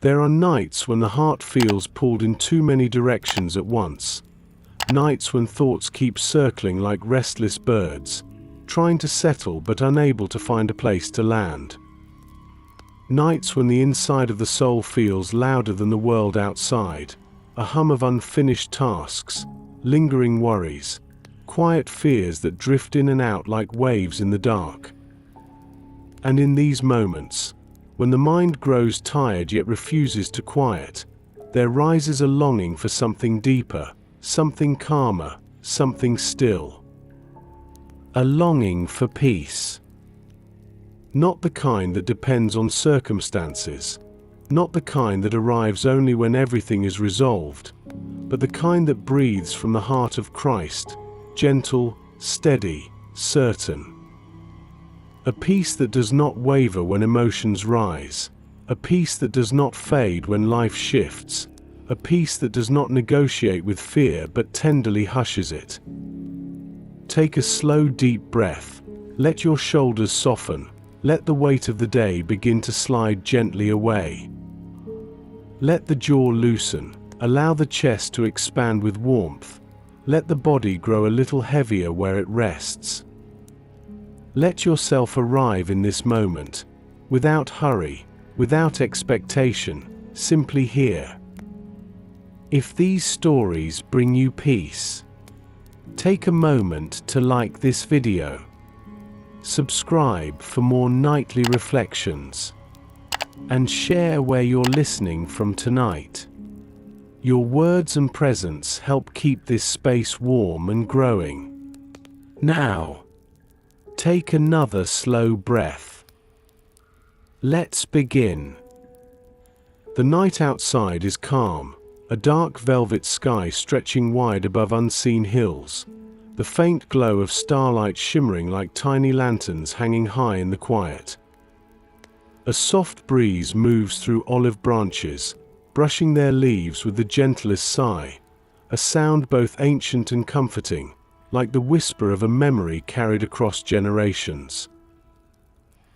There are nights when the heart feels pulled in too many directions at once. Nights when thoughts keep circling like restless birds, trying to settle but unable to find a place to land. Nights when the inside of the soul feels louder than the world outside, a hum of unfinished tasks, lingering worries, quiet fears that drift in and out like waves in the dark. And in these moments, when the mind grows tired yet refuses to quiet, there rises a longing for something deeper, something calmer, something still. A longing for peace. Not the kind that depends on circumstances, not the kind that arrives only when everything is resolved, but the kind that breathes from the heart of Christ, gentle, steady, certain. A peace that does not waver when emotions rise, a peace that does not fade when life shifts, a peace that does not negotiate with fear but tenderly hushes it. Take a slow, deep breath. Let your shoulders soften. Let the weight of the day begin to slide gently away. Let the jaw loosen. Allow the chest to expand with warmth. Let the body grow a little heavier where it rests. Let yourself arrive in this moment, without hurry, without expectation, simply here. If these stories bring you peace, take a moment to like this video. Subscribe for more nightly reflections. And share where you're listening from tonight. Your words and presence help keep this space warm and growing. Now, take another slow breath. Let's begin. The night outside is calm, a dark velvet sky stretching wide above unseen hills, the faint glow of starlight shimmering like tiny lanterns hanging high in the quiet. A soft breeze moves through olive branches, brushing their leaves with the gentlest sigh, a sound both ancient and comforting, like the whisper of a memory carried across generations.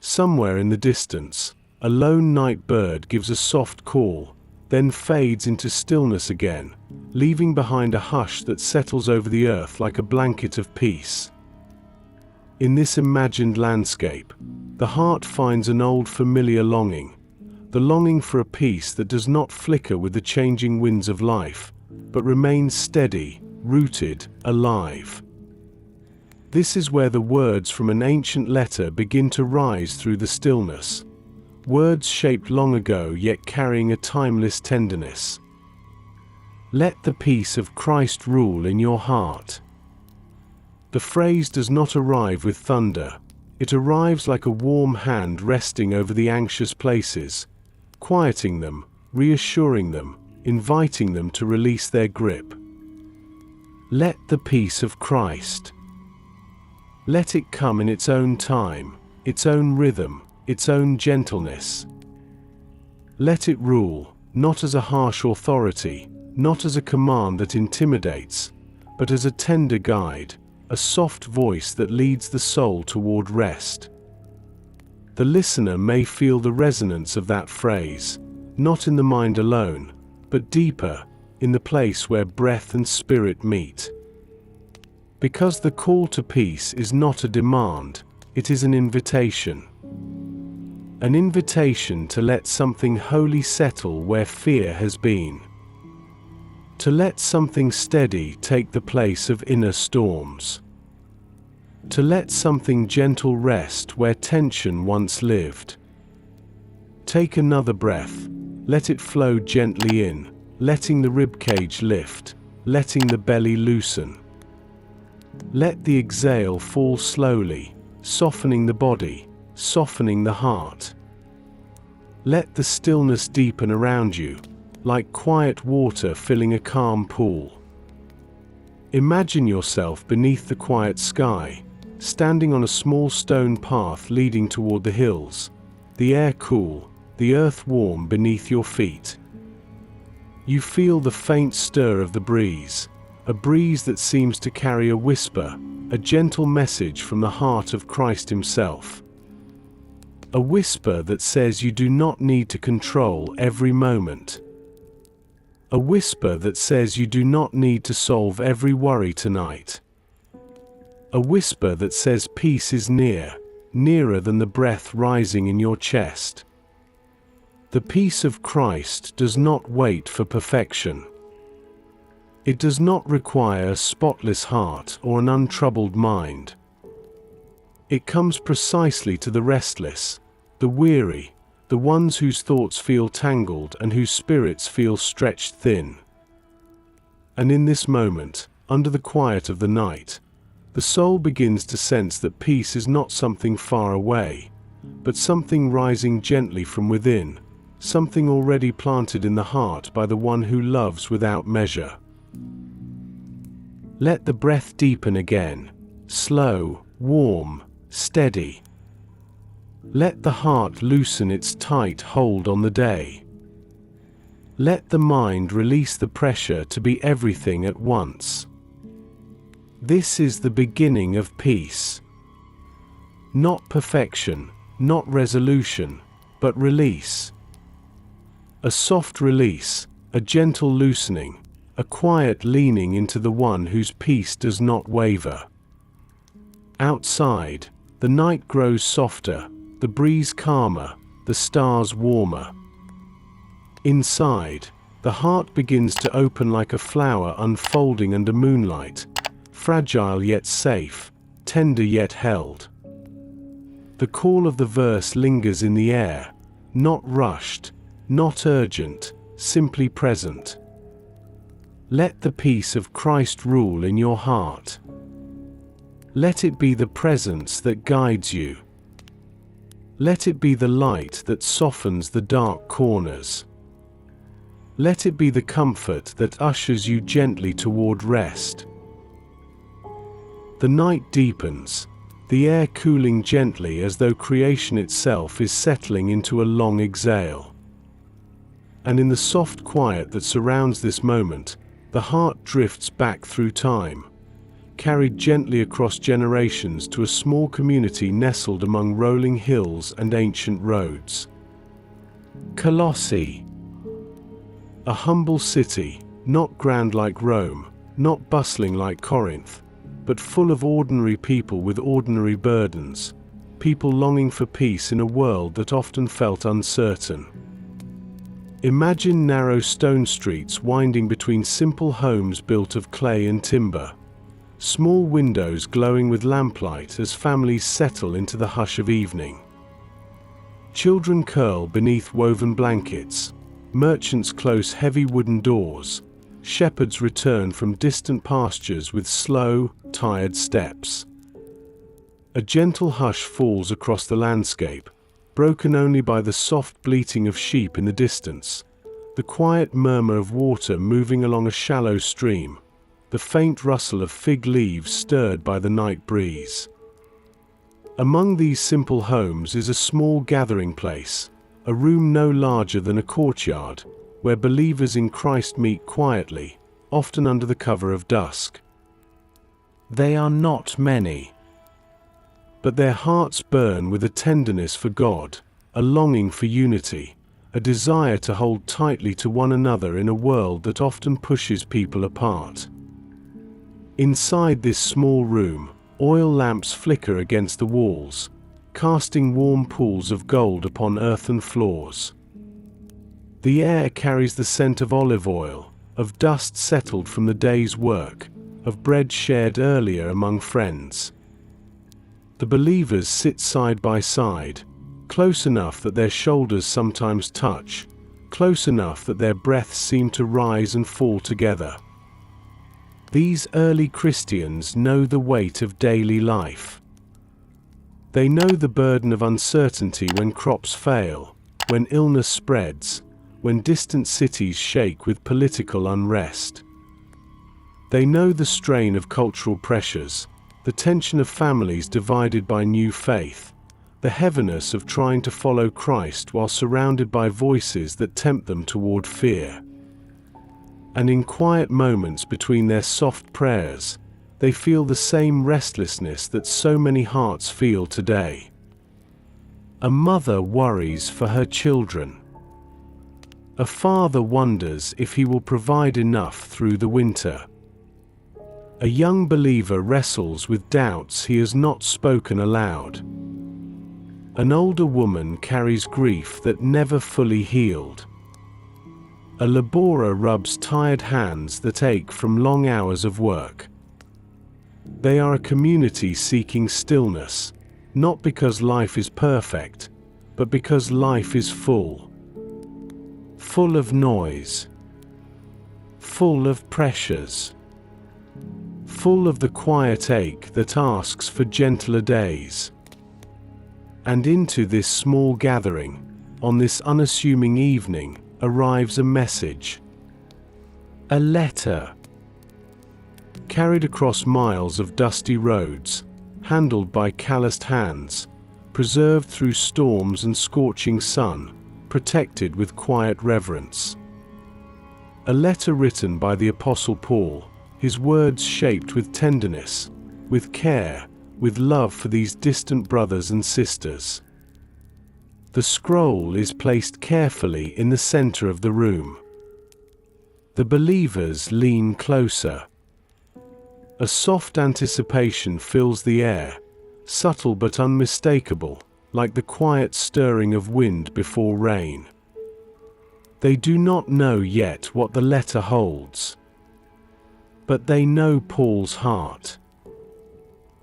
Somewhere in the distance, a lone night bird gives a soft call, then fades into stillness again, leaving behind a hush that settles over the earth like a blanket of peace. In this imagined landscape, the heart finds an old familiar longing, the longing for a peace that does not flicker with the changing winds of life, but remains steady, rooted, alive. This is where the words from an ancient letter begin to rise through the stillness, words shaped long ago yet carrying a timeless tenderness. Let the peace of Christ rule in your heart. The phrase does not arrive with thunder. It arrives like a warm hand resting over the anxious places, quieting them, reassuring them, inviting them to release their grip. Let the peace of Christ. Let it come in its own time, its own rhythm, its own gentleness. Let it rule, not as a harsh authority, not as a command that intimidates, but as a tender guide, a soft voice that leads the soul toward rest. The listener may feel the resonance of that phrase, not in the mind alone, but deeper, in the place where breath and spirit meet. Because the call to peace is not a demand, it is an invitation. An invitation to let something holy settle where fear has been. To let something steady take the place of inner storms. To let something gentle rest where tension once lived. Take another breath, let it flow gently in, letting the ribcage lift, letting the belly loosen. Let the exhale fall slowly, softening the body, softening the heart. Let the stillness deepen around you, like quiet water filling a calm pool. Imagine yourself beneath the quiet sky, standing on a small stone path leading toward the hills, the air cool, the earth warm beneath your feet. You feel the faint stir of the breeze, a breeze that seems to carry a whisper, a gentle message from the heart of Christ Himself. A whisper that says you do not need to control every moment. A whisper that says you do not need to solve every worry tonight. A whisper that says peace is near, nearer than the breath rising in your chest. The peace of Christ does not wait for perfection. It does not require a spotless heart or an untroubled mind. It comes precisely to the restless, the weary, the ones whose thoughts feel tangled and whose spirits feel stretched thin. And in this moment, under the quiet of the night, the soul begins to sense that peace is not something far away, but something rising gently from within, something already planted in the heart by the one who loves without measure. Let the breath deepen again, slow, warm, steady. Let the heart loosen its tight hold on the day. Let the mind release the pressure to be everything at once. This is the beginning of peace. Not perfection, not resolution, but release. A soft release, a gentle loosening, a quiet leaning into the one whose peace does not waver. Outside, the night grows softer, the breeze calmer, the stars warmer. Inside, the heart begins to open like a flower unfolding under moonlight, fragile yet safe, tender yet held. The call of the verse lingers in the air, not rushed, not urgent, simply present. Let the peace of Christ rule in your heart. Let it be the presence that guides you. Let it be the light that softens the dark corners. Let it be the comfort that ushers you gently toward rest. The night deepens, the air cooling gently as though creation itself is settling into a long exhale. And in the soft quiet that surrounds this moment, the heart drifts back through time, carried gently across generations to a small community nestled among rolling hills and ancient roads. Colossae. A humble city, not grand like Rome, not bustling like Corinth, but full of ordinary people with ordinary burdens, people longing for peace in a world that often felt uncertain. Imagine narrow stone streets winding between simple homes built of clay and timber, small windows glowing with lamplight as families settle into the hush of evening. Children curl beneath woven blankets, merchants close heavy wooden doors, shepherds return from distant pastures with slow, tired steps. A gentle hush falls across the landscape, broken only by the soft bleating of sheep in the distance, the quiet murmur of water moving along a shallow stream, the faint rustle of fig leaves stirred by the night breeze. Among these simple homes is a small gathering place, a room no larger than a courtyard, where believers in Christ meet quietly, often under the cover of dusk. They are not many, but their hearts burn with a tenderness for God, a longing for unity, a desire to hold tightly to one another in a world that often pushes people apart. Inside this small room, oil lamps flicker against the walls, casting warm pools of gold upon earthen floors. The air carries the scent of olive oil, of dust settled from the day's work, of bread shared earlier among friends. The believers sit side by side, close enough that their shoulders sometimes touch, close enough that their breaths seem to rise and fall together. These early Christians know the weight of daily life. They know the burden of uncertainty when crops fail, when illness spreads, when distant cities shake with political unrest. They know the strain of cultural pressures, the tension of families divided by new faith, the heaviness of trying to follow Christ while surrounded by voices that tempt them toward fear. And in quiet moments between their soft prayers, they feel the same restlessness that so many hearts feel today. A mother worries for her children. A father wonders if he will provide enough through the winter. A young believer wrestles with doubts he has not spoken aloud. An older woman carries grief that never fully healed. A laborer rubs tired hands that ache from long hours of work. They are a community seeking stillness, not because life is perfect, but because life is full. Full of noise. Full of pressures. Full of the quiet ache that asks for gentler days. And into this small gathering, on this unassuming evening, arrives a message. A letter. Carried across miles of dusty roads, handled by calloused hands, preserved through storms and scorching sun, protected with quiet reverence. A letter written by the Apostle Paul, his words shaped with tenderness, with care, with love for these distant brothers and sisters. The scroll is placed carefully in the center of the room. The believers lean closer. A soft anticipation fills the air, subtle but unmistakable, like the quiet stirring of wind before rain. They do not know yet what the letter holds. But they know Paul's heart.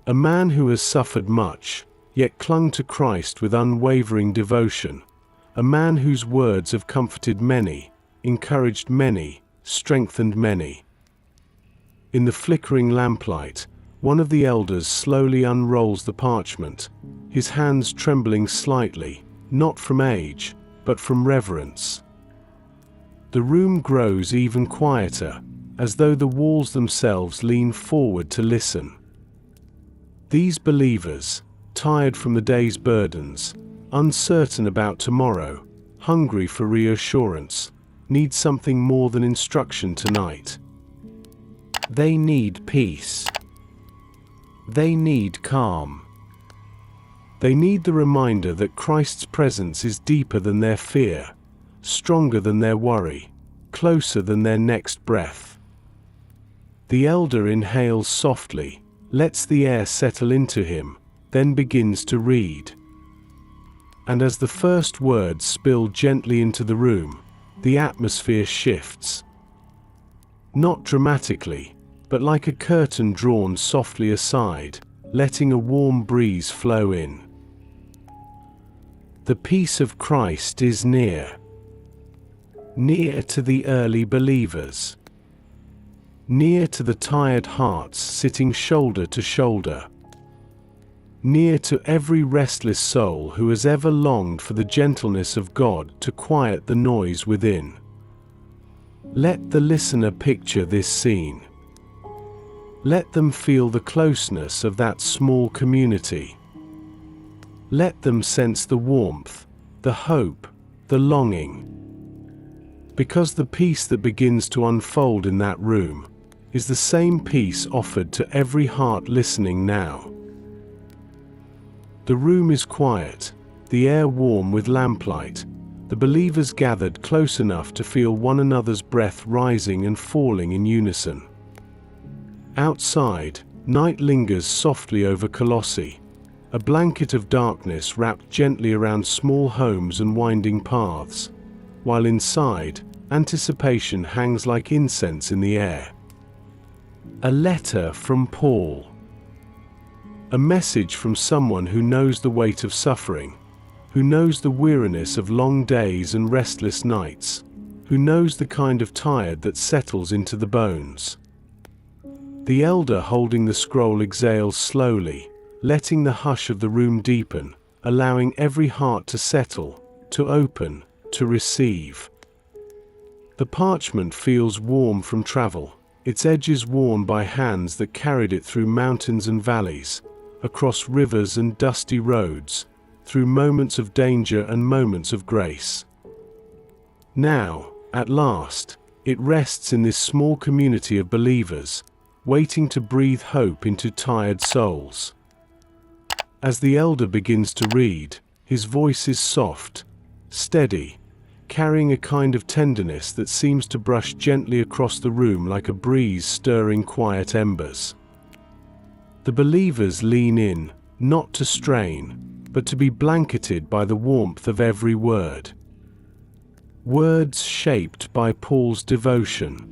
A man who has suffered much, yet clung to Christ with unwavering devotion. A man whose words have comforted many, encouraged many, strengthened many. In the flickering lamplight, one of the elders slowly unrolls the parchment, his hands trembling slightly, not from age, but from reverence. The room grows even quieter, as though the walls themselves lean forward to listen. These believers, tired from the day's burdens, uncertain about tomorrow, hungry for reassurance, need something more than instruction tonight. They need peace. They need calm. They need the reminder that Christ's presence is deeper than their fear, stronger than their worry, closer than their next breath. The elder inhales softly, lets the air settle into him, then begins to read. And as the first words spill gently into the room, the atmosphere shifts. Not dramatically, but like a curtain drawn softly aside, letting a warm breeze flow in. The peace of Christ is near. Near to the early believers. Near to the tired hearts sitting shoulder to shoulder. Near to every restless soul who has ever longed for the gentleness of God to quiet the noise within. Let the listener picture this scene. Let them feel the closeness of that small community. Let them sense the warmth, the hope, the longing. Because the peace that begins to unfold in that room is the same peace offered to every heart listening now. The room is quiet, the air warm with lamplight, the believers gathered close enough to feel one another's breath rising and falling in unison. Outside, night lingers softly over Colossae, a blanket of darkness wrapped gently around small homes and winding paths, while inside, anticipation hangs like incense in the air. A letter from Paul. A message from someone who knows the weight of suffering, who knows the weariness of long days and restless nights, who knows the kind of tired that settles into the bones. The elder holding the scroll exhales slowly, letting the hush of the room deepen, allowing every heart to settle, to open, to receive. The parchment feels warm from travel, its edges worn by hands that carried it through mountains and valleys, across rivers and dusty roads, through moments of danger and moments of grace. Now, at last, it rests in this small community of believers, waiting to breathe hope into tired souls. As the elder begins to read, His voice is soft, steady, carrying a kind of tenderness that seems to brush gently across the room like a breeze stirring quiet embers. The believers lean in, not to strain, but to be blanketed by the warmth of every word. Words shaped by Paul's devotion.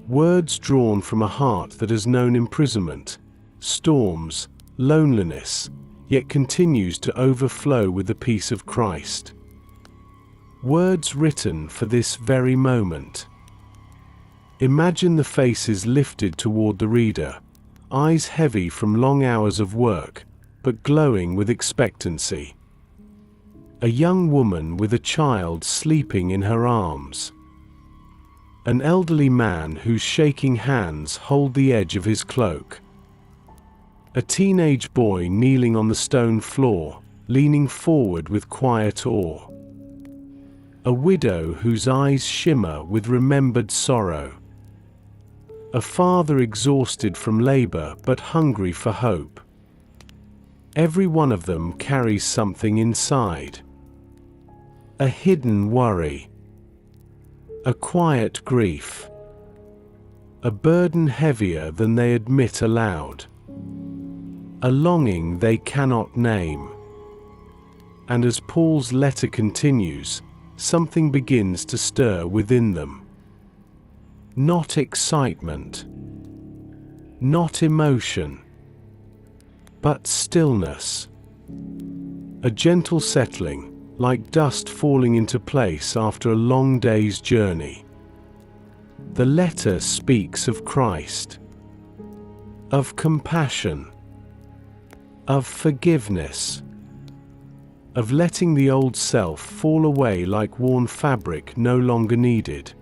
Words drawn from a heart that has known imprisonment, storms, loneliness, yet continues to overflow with the peace of Christ. Words written for this very moment. Imagine the faces lifted toward the reader, eyes heavy from long hours of work, but glowing with expectancy. A young woman with a child sleeping in her arms. An elderly man whose shaking hands hold the edge of his cloak. A teenage boy kneeling on the stone floor, leaning forward with quiet awe. A widow whose eyes shimmer with remembered sorrow. A father exhausted from labor but hungry for hope. Every one of them carries something inside. A hidden worry. A quiet grief. A burden heavier than they admit aloud. A longing they cannot name. And as Paul's letter continues, something begins to stir within them. Not excitement. Not emotion. But stillness. A gentle settling, like dust falling into place after a long day's journey. The letter speaks of Christ, of compassion, of forgiveness, of letting the old self fall away like worn fabric no longer needed.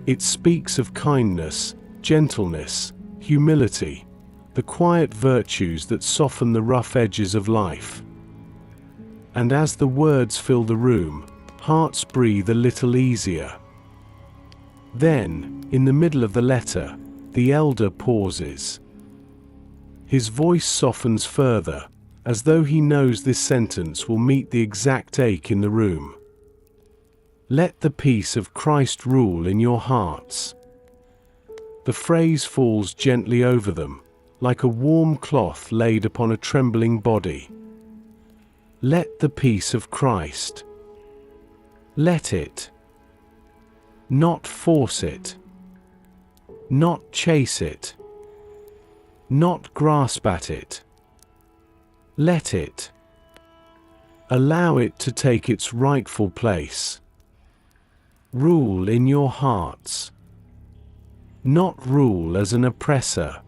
It speaks of kindness, gentleness, humility, the quiet virtues that soften the rough edges of life. And as the words fill the room, hearts breathe a little easier. Then, in the middle of the letter, the elder pauses. His voice softens further, as though he knows this sentence will meet the exact ache in the room. Let the peace of Christ rule in your hearts. The phrase falls gently over them, like a warm cloth laid upon a trembling body. Let the peace of Christ. Let it. Not force it. Not chase it. Not grasp at it. Let it. Allow it to take its rightful place. Rule in your hearts. Not rule as an oppressor.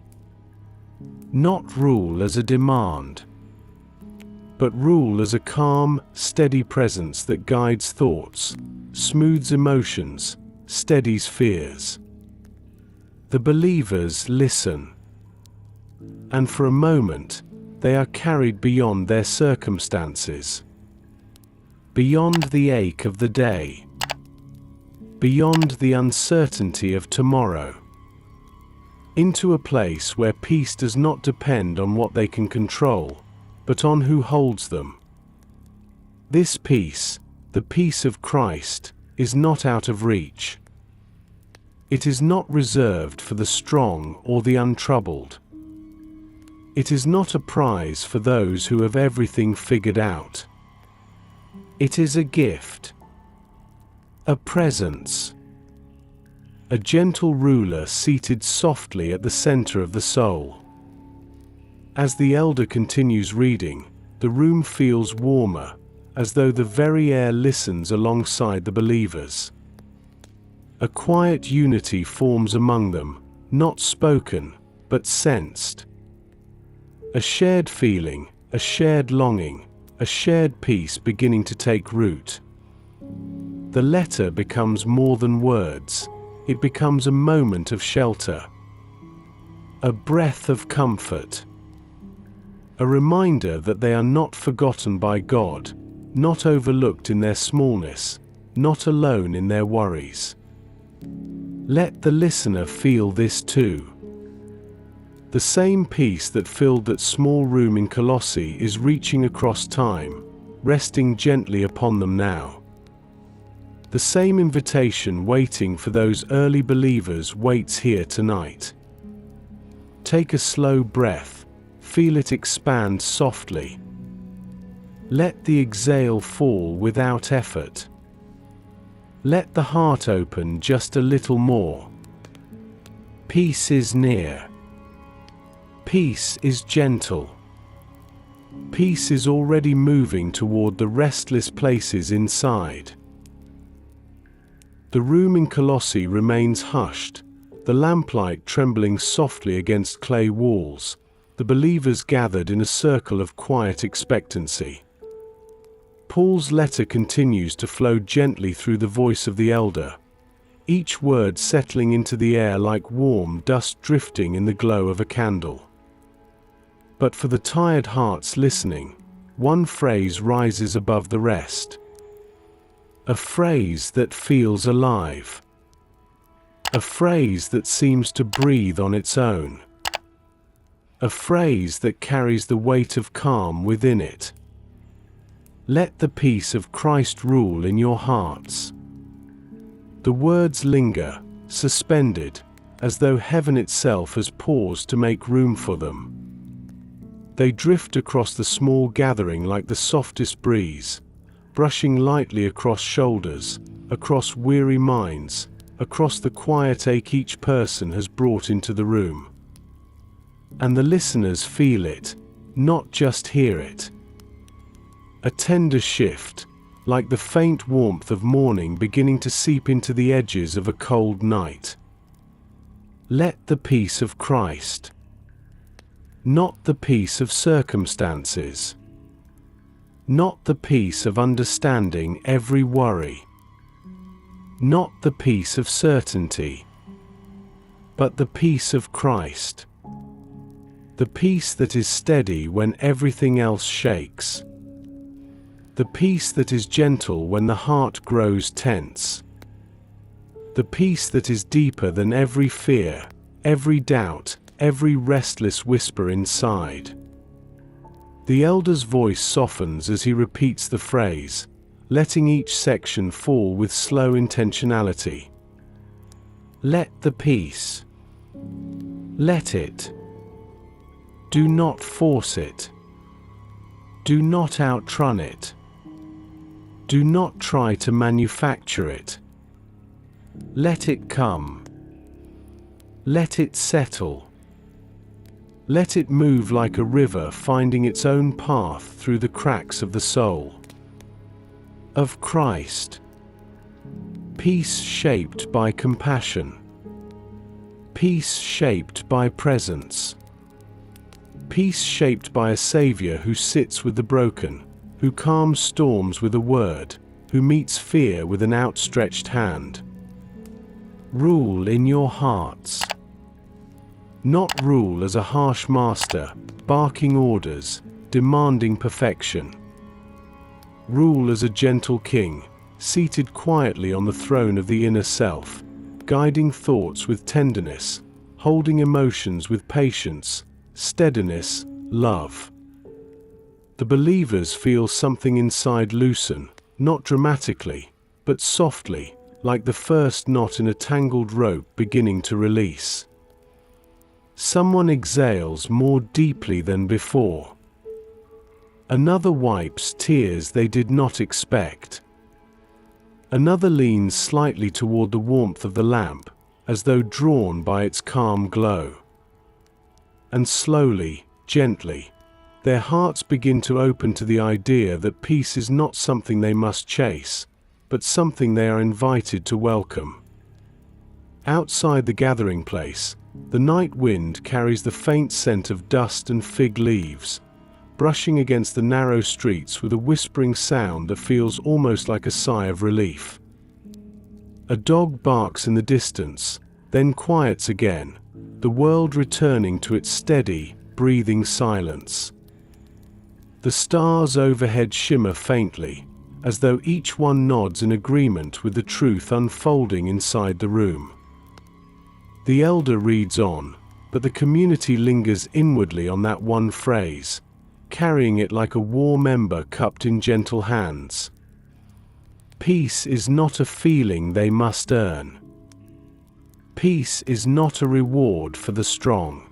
Not rule as a demand. But rule as a calm, steady presence that guides thoughts, smooths emotions, steadies fears. The believers listen. And for a moment, they are carried beyond their circumstances. Beyond the ache of the day. Beyond the uncertainty of tomorrow. Into a place where peace does not depend on what they can control, but on who holds them. This peace, the peace of Christ, is not out of reach. It is not reserved for the strong or the untroubled. It is not a prize for those who have everything figured out. It is a gift. A presence. A gentle ruler seated softly at the center of the soul. As the elder continues reading, the room feels warmer, as though the very air listens alongside the believers. A quiet unity forms among them, not spoken, but sensed. A shared feeling, a shared longing, a shared peace beginning to take root. The letter becomes more than words, it becomes a moment of shelter. A breath of comfort. A reminder that they are not forgotten by God, not overlooked in their smallness, not alone in their worries. Let the listener feel this too. The The same peace that filled that small room in Colossae is reaching across time, resting gently upon them now. The same invitation waiting for those early believers waits here tonight. Take a slow breath, feel it expand softly. Let the exhale fall without effort. Let the heart open just a little more. Peace is near. Peace is gentle. Peace is already moving toward the restless places inside. The room in Colossae remains hushed, the lamplight trembling softly against clay walls, the believers gathered in a circle of quiet expectancy. Paul's letter continues to flow gently through the voice of the elder, each word settling into the air like warm dust drifting in the glow of a candle. But for the tired hearts listening, one phrase rises above the rest. A phrase that feels alive. A phrase that seems to breathe on its own. A phrase that carries the weight of calm within it. Let the peace of Christ rule in your hearts. The words linger, suspended, as though heaven itself has paused to make room for them. They drift across the small gathering like the softest breeze, brushing lightly across shoulders, across weary minds, across the quiet ache each person has brought into the room. And the listeners feel it, not just hear it. A tender shift, like the faint warmth of morning beginning to seep into the edges of a cold night. Let the peace of Christ. Not the peace of circumstances. Not the peace of understanding every worry. Not the peace of certainty. But the peace of Christ. The peace that is steady when everything else shakes. The peace that is gentle when the heart grows tense. The peace that is deeper than every fear, every doubt, every restless whisper inside. The elder's voice softens as he repeats the phrase, letting each section fall with slow intentionality. Let the peace. Let it. Do not force it. Do not outrun it. Do not try to manufacture it. Let it come. Let it settle. Let it move like a river finding its own path through the cracks of the soul. Of Christ. Peace shaped by compassion. Peace shaped by presence. Peace shaped by a Savior who sits with the broken, who calms storms with a word, who meets fear with an outstretched hand. Rule in your hearts. Not rule as a harsh master, barking orders, demanding perfection. Rule as a gentle king, seated quietly on the throne of the inner self, guiding thoughts with tenderness, holding emotions with patience, steadiness, love. The believers feel something inside loosen, not dramatically, but softly, like the first knot in a tangled rope beginning to release. Someone exhales more deeply than before. Another wipes tears they did not expect. Another leans slightly toward the warmth of the lamp, as though drawn by its calm glow. And slowly, gently, their hearts begin to open to the idea that peace is not something they must chase, but something they are invited to welcome. Outside the gathering place, the night wind carries the faint scent of dust and fig leaves, brushing against the narrow streets with a whispering sound that feels almost like a sigh of relief. A dog barks in the distance, then quiets again, the world returning to its steady, breathing silence. The stars overhead shimmer faintly, as though each one nods in agreement with the truth unfolding inside the room. The elder reads on, but the community lingers inwardly on that one phrase, carrying it like a warm ember cupped in gentle hands. Peace is not a feeling they must earn. Peace is not a reward for the strong.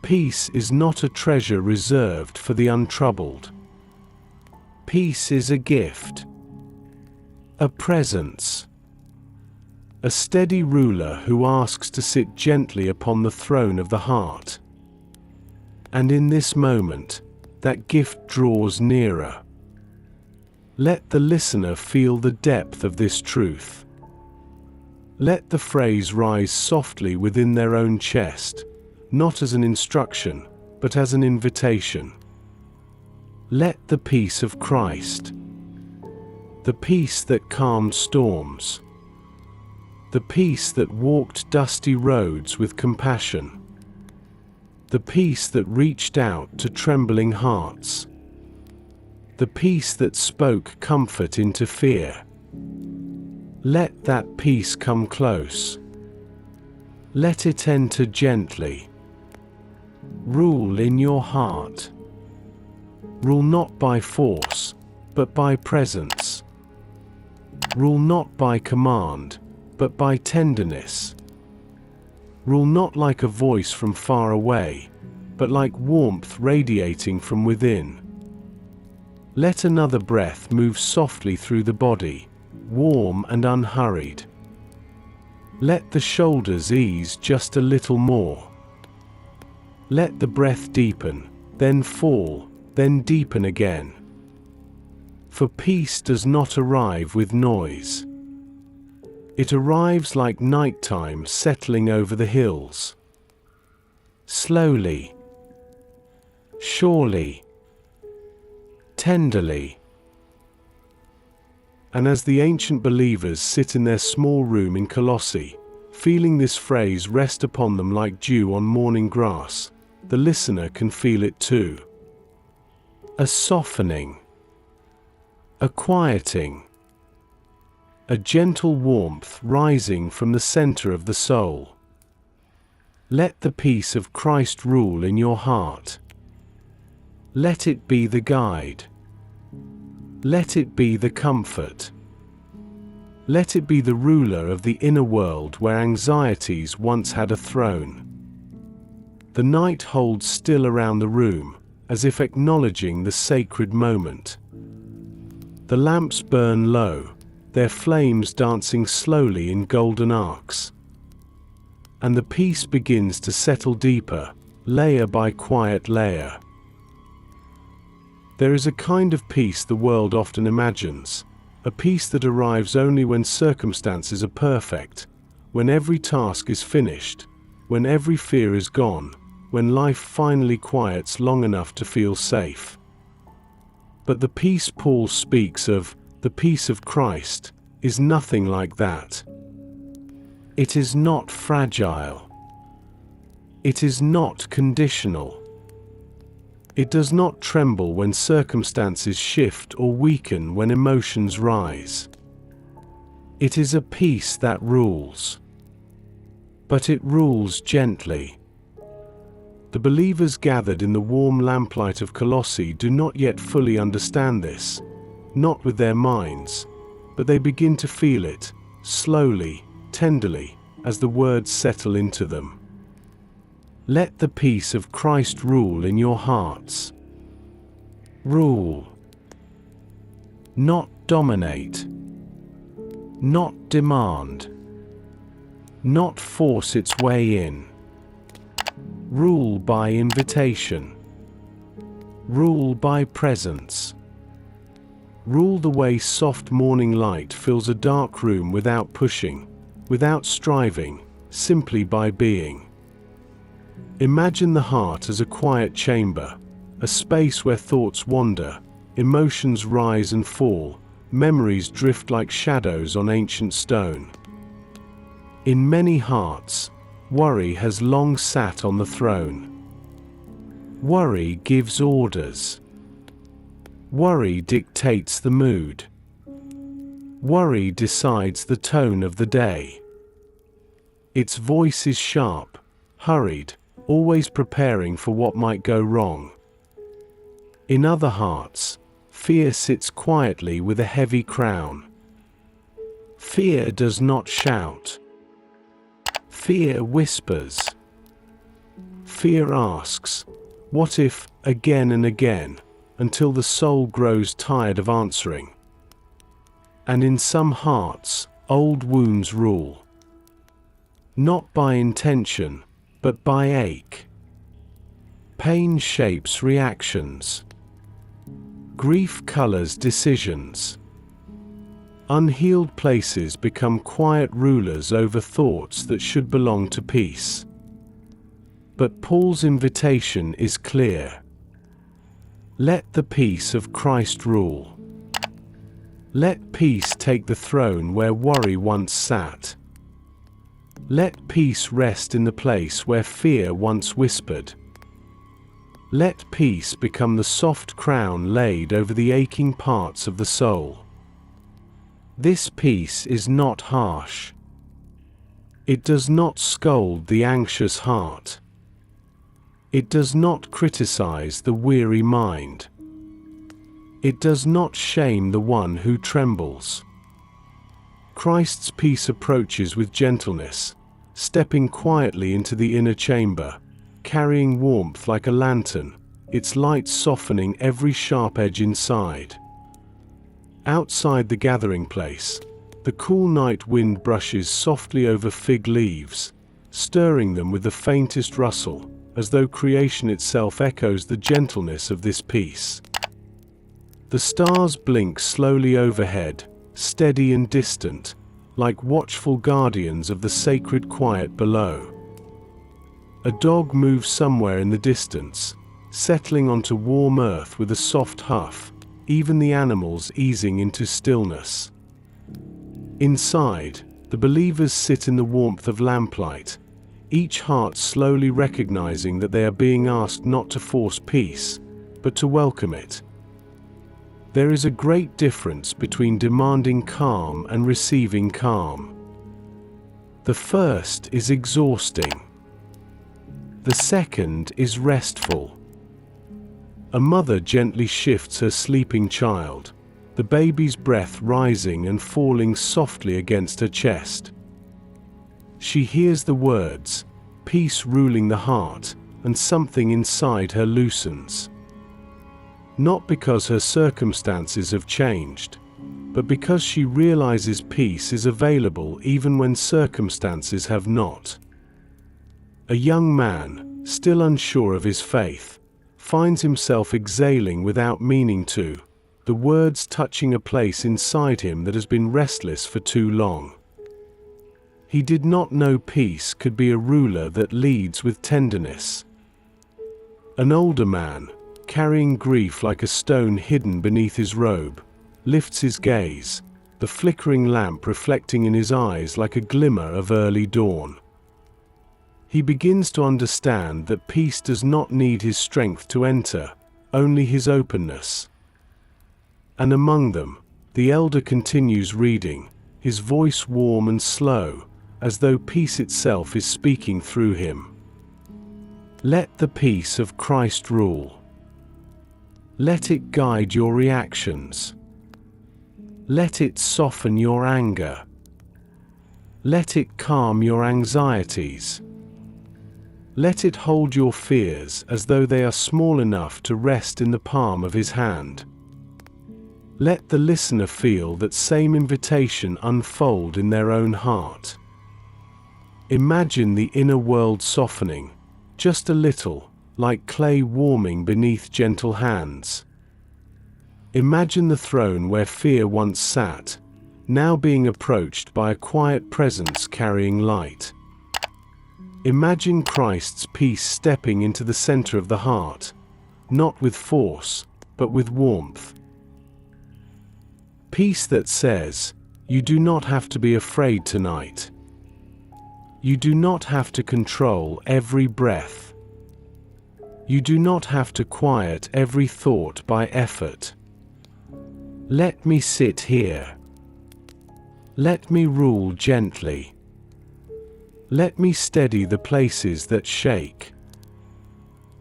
Peace is not a treasure reserved for the untroubled. Peace is a gift, a presence, a steady ruler who asks to sit gently upon the throne of the heart. And in this moment, that gift draws nearer. Let the listener feel the depth of this truth. Let the phrase rise softly within their own chest, not as an instruction, but as an invitation. Let the peace of Christ, the peace that calmed storms, the peace that walked dusty roads with compassion, the peace that reached out to trembling hearts, the peace that spoke comfort into fear. Let that peace come close. Let it enter gently. Rule in your heart. Rule not by force, but by presence. Rule not by command, but by tenderness. Rule not like a voice from far away, but like warmth radiating from within. Let another breath move softly through the body, warm and unhurried. Let the shoulders ease just a little more. Let the breath deepen, then fall, then deepen again. For peace does not arrive with noise. It arrives like nighttime settling over the hills. Slowly, surely, tenderly. And as the ancient believers sit in their small room in Colossae, feeling this phrase rest upon them like dew on morning grass, the listener can feel it too. A softening, a quieting, a gentle warmth rising from the center of the soul. Let the peace of Christ rule in your heart. Let it be the guide. Let it be the comfort. Let it be the ruler of the inner world where anxieties once had a throne. The night holds still around the room, as if acknowledging the sacred moment. The lamps burn low, their flames dancing slowly in golden arcs. And the peace begins to settle deeper, layer by quiet layer. There is a kind of peace the world often imagines, a peace that arrives only when circumstances are perfect, when every task is finished, when every fear is gone, when life finally quiets long enough to feel safe. But the peace Paul speaks of, the peace of Christ, is nothing like that. It is not fragile. It is not conditional. It does not tremble when circumstances shift or weaken when emotions rise. It is a peace that rules. But it rules gently. The believers gathered in the warm lamplight of Colossae do not yet fully understand this, not with their minds, but they begin to feel it, slowly, tenderly, as the words settle into them. Let the peace of Christ rule in your hearts. Rule. Not dominate. Not demand. Not force its way in. Rule by invitation. Rule by presence. Rule the way soft morning light fills a dark room without pushing, without striving, simply by being. Imagine the heart as a quiet chamber, a space where thoughts wander, emotions rise and fall, memories drift like shadows on ancient stone. In many hearts, worry has long sat on the throne. Worry gives orders. Worry dictates the mood. Worry decides the tone of the day. Its voice is sharp, hurried, always preparing for what might go wrong. In other hearts, fear sits quietly with a heavy crown. Fear does not shout. Fear whispers. Fear asks, "What if?" again and again, until the soul grows tired of answering. And in some hearts, old wounds rule. Not by intention, but by ache. Pain shapes reactions. Grief colors decisions. Unhealed places become quiet rulers over thoughts that should belong to peace. But Paul's invitation is clear. Let the peace of Christ rule. Let peace take the throne where worry once sat. Let peace rest in the place where fear once whispered. Let peace become the soft crown laid over the aching parts of the soul. This peace is not harsh. It does not scold the anxious heart. It does not criticize the weary mind. It does not shame the one who trembles. Christ's peace approaches with gentleness, stepping quietly into the inner chamber, carrying warmth like a lantern, its light softening every sharp edge inside. Outside the gathering place, the cool night wind brushes softly over fig leaves, stirring them with the faintest rustle, as though creation itself echoes the gentleness of this peace. The stars blink slowly overhead, steady and distant, like watchful guardians of the sacred quiet below. A dog moves somewhere in the distance, settling onto warm earth with a soft huff, even the animals easing into stillness. Inside, the believers sit in the warmth of lamplight, each heart slowly recognizing that they are being asked not to force peace, but to welcome it. There is a great difference between demanding calm and receiving calm. The first is exhausting. The second is restful. A mother gently shifts her sleeping child, the baby's breath rising and falling softly against her chest. She hears the words, peace ruling the heart, and something inside her loosens. Not because her circumstances have changed, but because she realizes peace is available even when circumstances have not. A young man, still unsure of his faith, finds himself exhaling without meaning to, the words touching a place inside him that has been restless for too long. He did not know peace could be a ruler that leads with tenderness. An older man, carrying grief like a stone hidden beneath his robe, lifts his gaze, the flickering lamp reflecting in his eyes like a glimmer of early dawn. He begins to understand that peace does not need his strength to enter, only his openness. And among them, the elder continues reading, his voice warm and slow, as though peace itself is speaking through him. Let the peace of Christ rule. Let it guide your reactions. Let it soften your anger. Let it calm your anxieties. Let it hold your fears as though they are small enough to rest in the palm of his hand. Let the listener feel that same invitation unfold in their own heart. Imagine the inner world softening, just a little, like clay warming beneath gentle hands. Imagine the throne where fear once sat, now being approached by a quiet presence carrying light. Imagine Christ's peace stepping into the center of the heart, not with force, but with warmth. Peace that says, you do not have to be afraid tonight. You do not have to control every breath. You do not have to quiet every thought by effort. Let me sit here. Let me rule gently. Let me steady the places that shake.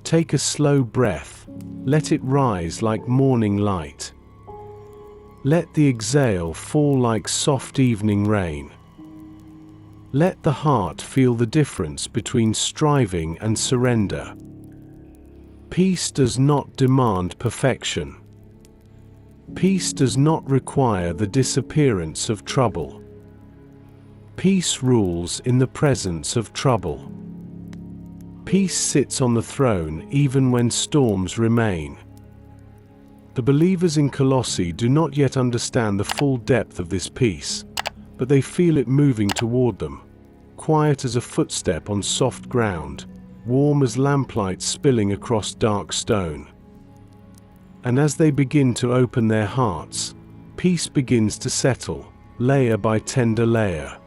Take a slow breath, let it rise like morning light. Let the exhale fall like soft evening rain. Let the heart feel the difference between striving and surrender. Peace does not demand perfection. Peace does not require the disappearance of trouble. Peace rules in the presence of trouble. Peace sits on the throne even when storms remain. The believers in Colossae do not yet understand the full depth of this peace, but they feel it moving toward them, quiet as a footstep on soft ground, warm as lamplight spilling across dark stone. And as they begin to open their hearts, peace begins to settle, layer by tender layer.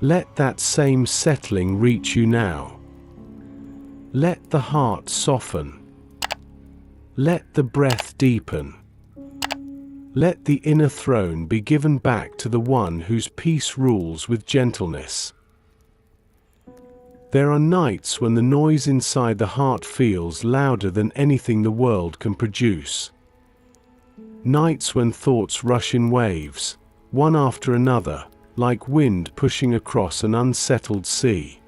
Let that same settling reach you now. Let the heart soften. Let the breath deepen. Let the inner throne be given back to the one whose peace rules with gentleness. There are nights when the noise inside the heart feels louder than anything the world can produce. Nights when thoughts rush in waves, one after another, like wind pushing across an unsettled sea.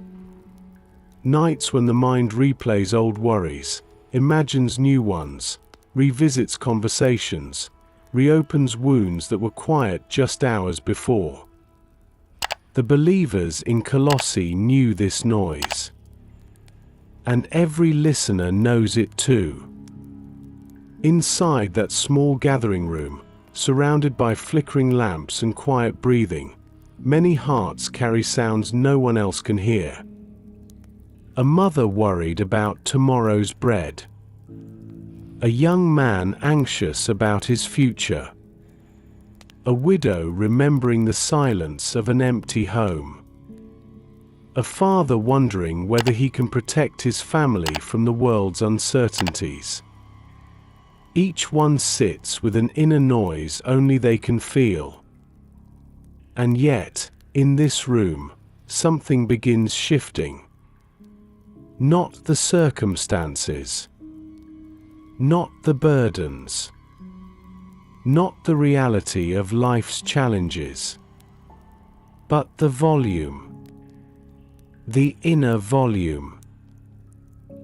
Nights when the mind replays old worries, imagines new ones, revisits conversations, reopens wounds that were quiet just hours before. The believers in Colossae knew this noise. And every listener knows it too. Inside that small gathering room, surrounded by flickering lamps and quiet breathing, many hearts carry sounds no one else can hear. A mother worried about tomorrow's bread. A young man anxious about his future. A widow remembering the silence of an empty home. A father wondering whether he can protect his family from the world's uncertainties. Each one sits with an inner noise only they can feel. And yet, in this room, something begins shifting. Not the circumstances. Not the burdens. Not the reality of life's challenges. But the volume. The inner volume.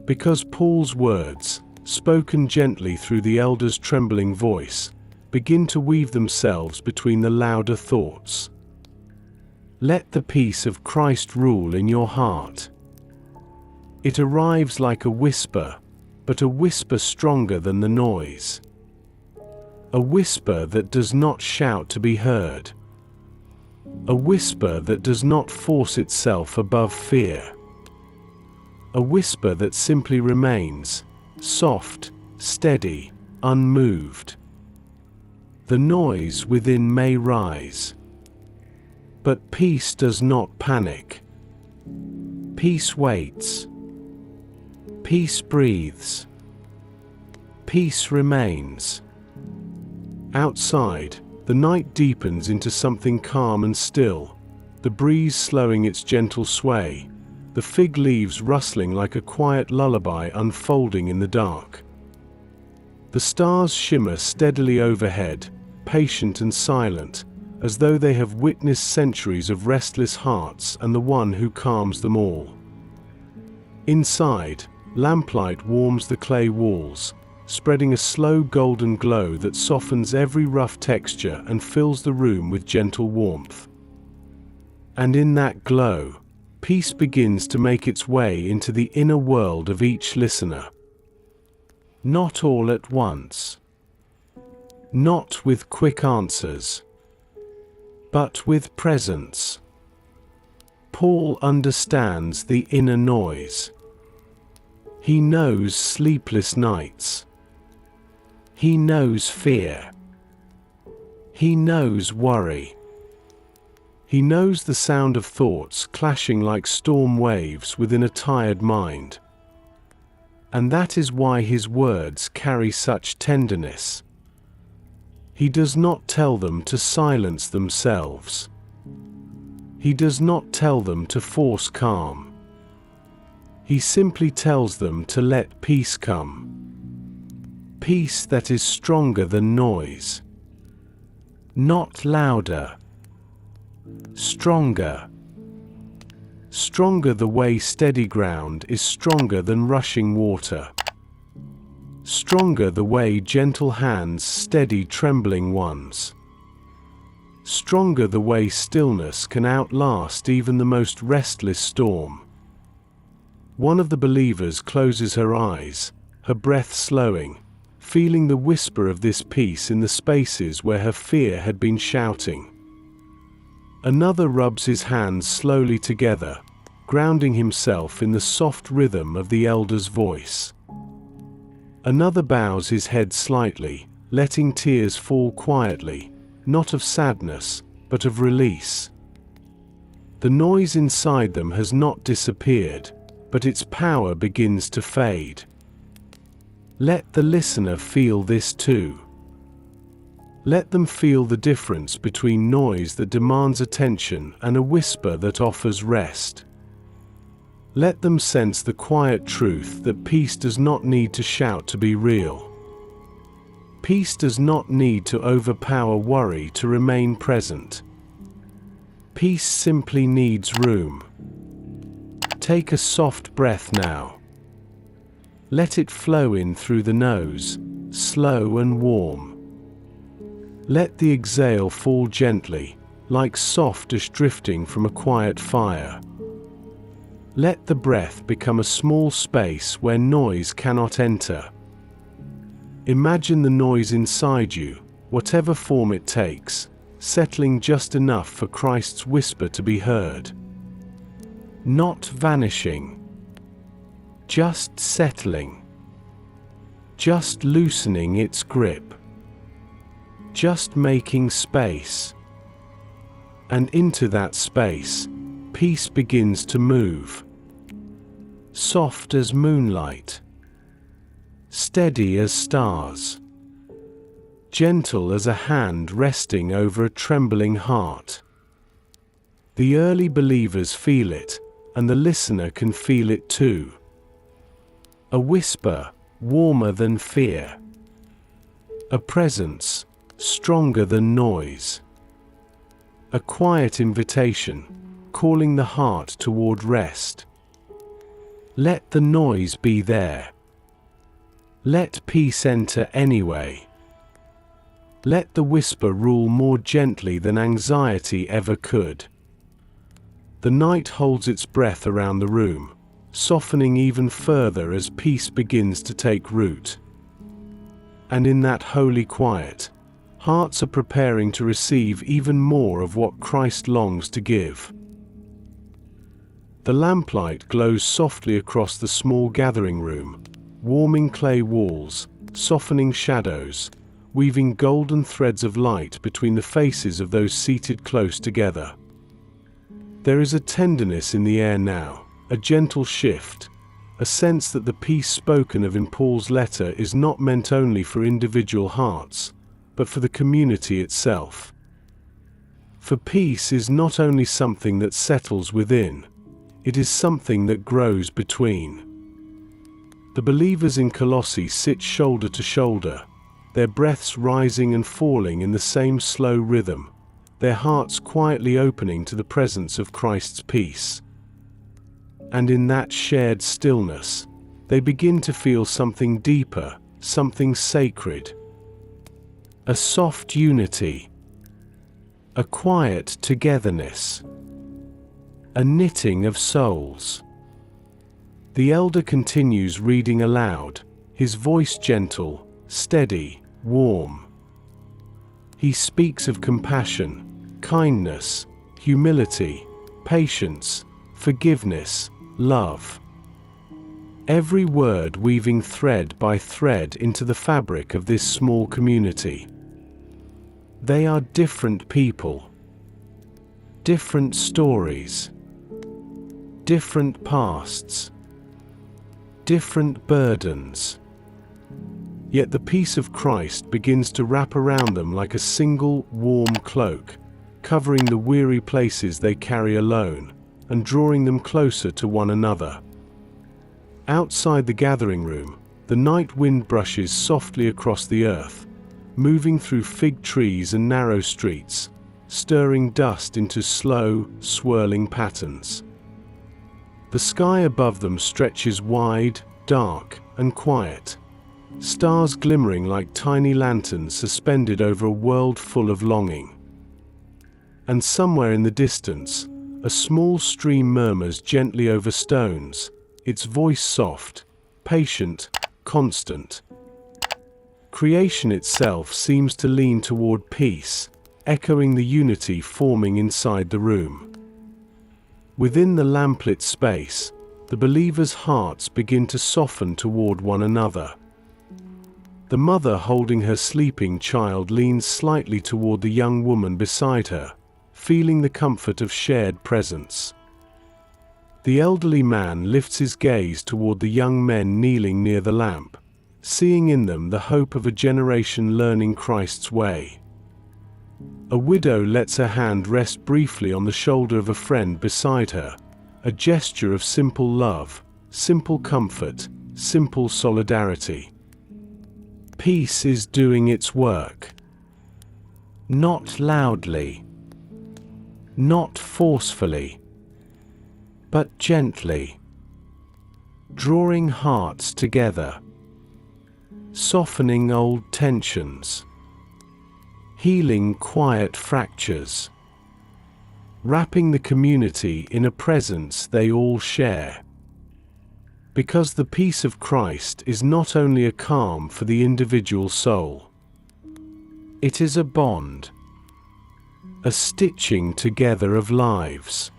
Because Paul's words, spoken gently through the elder's trembling voice, begin to weave themselves between the louder thoughts. Let the peace of Christ rule in your heart. It arrives like a whisper, but a whisper stronger than the noise. A whisper that does not shout to be heard. A whisper that does not force itself above fear. A whisper that simply remains, soft, steady, unmoved. The noise within may rise. But peace does not panic. Peace waits. Peace breathes. Peace remains. Outside, the night deepens into something calm and still, the breeze slowing its gentle sway, the fig leaves rustling like a quiet lullaby unfolding in the dark. The stars shimmer steadily overhead, patient and silent, as though they have witnessed centuries of restless hearts and the one who calms them all. Inside, lamplight warms the clay walls, spreading a slow golden glow that softens every rough texture and fills the room with gentle warmth. And in that glow, peace begins to make its way into the inner world of each listener. Not all at once. Not with quick answers. But with presence. Paul understands the inner noise. He knows sleepless nights. He knows fear. He knows worry. He knows the sound of thoughts clashing like storm waves within a tired mind. And that is why his words carry such tenderness. He does not tell them to silence themselves. He does not tell them to force calm. He simply tells them to let peace come. Peace that is stronger than noise. Not louder. Stronger. Stronger the way steady ground is stronger than rushing water. Stronger the way gentle hands steady trembling ones. Stronger the way stillness can outlast even the most restless storm. One of the believers closes her eyes, her breath slowing, feeling the whisper of this peace in the spaces where her fear had been shouting. Another rubs his hands slowly together, grounding himself in the soft rhythm of the elder's voice. Another bows his head slightly, letting tears fall quietly, not of sadness, but of release. The noise inside them has not disappeared, but its power begins to fade. Let the listener feel this too. Let them feel the difference between noise that demands attention and a whisper that offers rest. Let them sense the quiet truth that peace does not need to shout to be real. Peace does not need to overpower worry to remain present. Peace simply needs room. Take a soft breath now. Let it flow in through the nose, slow and warm. Let the exhale fall gently, like soft ash drifting from a quiet fire. Let the breath become a small space where noise cannot enter. Imagine the noise inside you, whatever form it takes, settling just enough for Christ's whisper to be heard. Not vanishing. Just settling. Just loosening its grip. Just making space. And into that space, peace begins to move. Soft as moonlight. Steady as stars. Gentle as a hand resting over a trembling heart. The early believers feel it, and the listener can feel it too. A whisper, warmer than fear. A presence, stronger than noise. A quiet invitation, calling the heart toward rest. Let the noise be there. Let peace enter anyway. Let the whisper rule more gently than anxiety ever could. The night holds its breath around the room, softening even further as peace begins to take root. And in that holy quiet, hearts are preparing to receive even more of what Christ longs to give. The lamplight glows softly across the small gathering room, warming clay walls, softening shadows, weaving golden threads of light between the faces of those seated close together. There is a tenderness in the air now, a gentle shift, a sense that the peace spoken of in Paul's letter is not meant only for individual hearts, but for the community itself. For peace is not only something that settles within, it is something that grows between. The believers in Colossae sit shoulder to shoulder, their breaths rising and falling in the same slow rhythm, their hearts quietly opening to the presence of Christ's peace. And in that shared stillness, they begin to feel something deeper, something sacred. A soft unity. A quiet togetherness. A knitting of souls. The elder continues reading aloud, his voice gentle, steady, warm. He speaks of compassion, kindness, humility, patience, forgiveness, love. Every word weaving thread by thread into the fabric of this small community. They are different people, different stories, different pasts, different burdens. Yet the peace of Christ begins to wrap around them like a single, warm cloak, covering the weary places they carry alone, and drawing them closer to one another. Outside the gathering room, the night wind brushes softly across the earth, moving through fig trees and narrow streets, stirring dust into slow, swirling patterns. The sky above them stretches wide, dark, and quiet, stars glimmering like tiny lanterns suspended over a world full of longing. And somewhere in the distance, a small stream murmurs gently over stones, its voice soft, patient, constant. Creation itself seems to lean toward peace, echoing the unity forming inside the room. Within the lamplit space, the believers' hearts begin to soften toward one another. The mother holding her sleeping child leans slightly toward the young woman beside her, feeling the comfort of shared presence. The elderly man lifts his gaze toward the young men kneeling near the lamp, seeing in them the hope of a generation learning Christ's way. A widow lets her hand rest briefly on the shoulder of a friend beside her, a gesture of simple love, simple comfort, simple solidarity. Peace is doing its work. Not loudly, not forcefully, but gently, drawing hearts together, softening old tensions, healing quiet fractures, wrapping the community in a presence they all share. Because the peace of Christ is not only a calm for the individual soul, it is a bond, a stitching together of lives,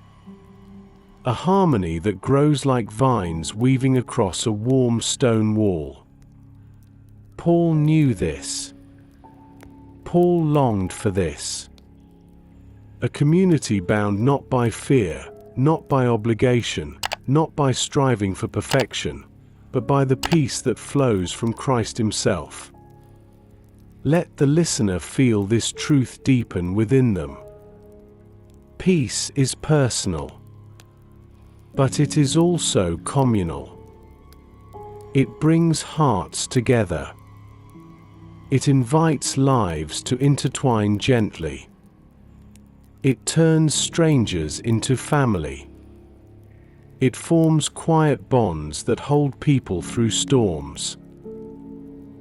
a harmony that grows like vines weaving across a warm stone wall. Paul knew this. Paul longed for this. A community bound not by fear, not by obligation, not by striving for perfection, but by the peace that flows from Christ Himself. Let the listener feel this truth deepen within them. Peace is personal, but it is also communal. It brings hearts together. It invites lives to intertwine gently. It turns strangers into family. It forms quiet bonds that hold people through storms.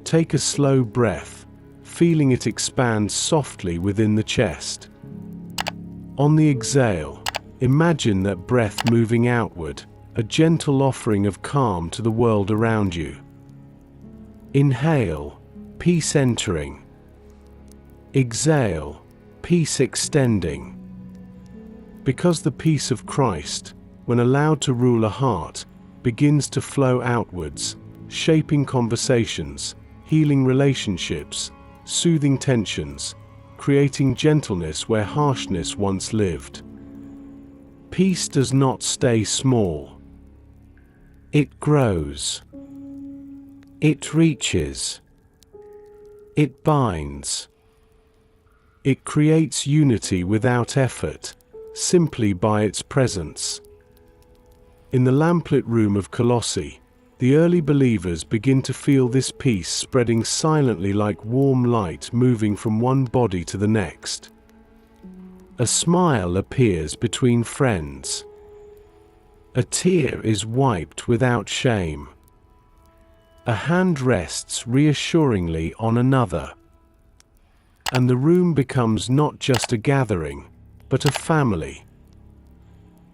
Take a slow breath, feeling it expand softly within the chest. On the exhale, imagine that breath moving outward, a gentle offering of calm to the world around you. Inhale, peace entering. Exhale, peace extending. Because the peace of Christ, when allowed to rule a heart, begins to flow outwards, shaping conversations, healing relationships, soothing tensions, creating gentleness where harshness once lived. Peace does not stay small. It grows. It reaches. It binds. It creates unity without effort, simply by its presence. In the lamplit room of Colossae, the early believers begin to feel this peace spreading silently like warm light moving from one body to the next. A smile appears between friends. A tear is wiped without shame. A hand rests reassuringly on another. And the room becomes not just a gathering, but a family.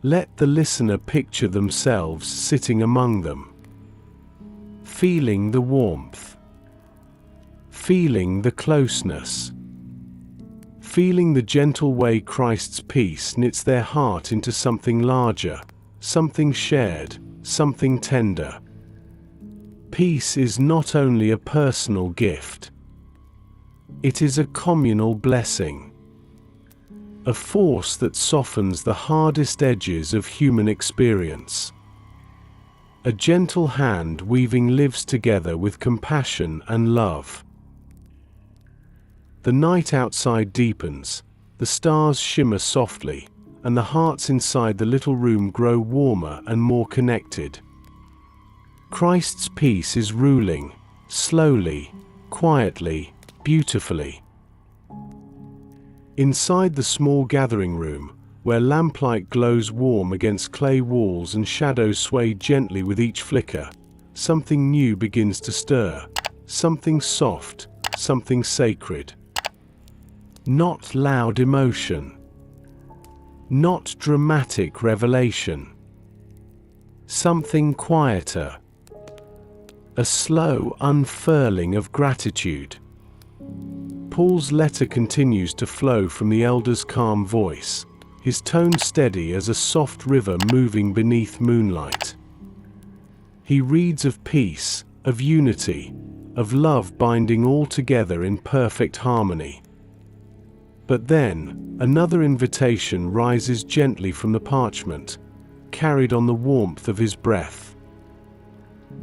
Let the listener picture themselves sitting among them, feeling the warmth, feeling the closeness, feeling the gentle way Christ's peace knits their heart into something larger, something shared, something tender. Peace is not only a personal gift, it is a communal blessing, a force that softens the hardest edges of human experience. A gentle hand weaving lives together with compassion and love. The night outside deepens, The stars shimmer softly, and the hearts inside the little room grow warmer and more connected. Christ's peace is ruling, slowly, quietly, beautifully. Inside the small gathering room, where lamplight glows warm against clay walls and shadows sway gently with each flicker, something new begins to stir, something soft, something sacred. Not loud emotion, not dramatic revelation. Something quieter, a slow unfurling of gratitude. Paul's letter continues to flow from the elder's calm voice, his tone steady as a soft river moving beneath moonlight. He reads of peace, of unity, of love binding all together in perfect harmony. But then, another invitation rises gently from the parchment, carried on the warmth of his breath.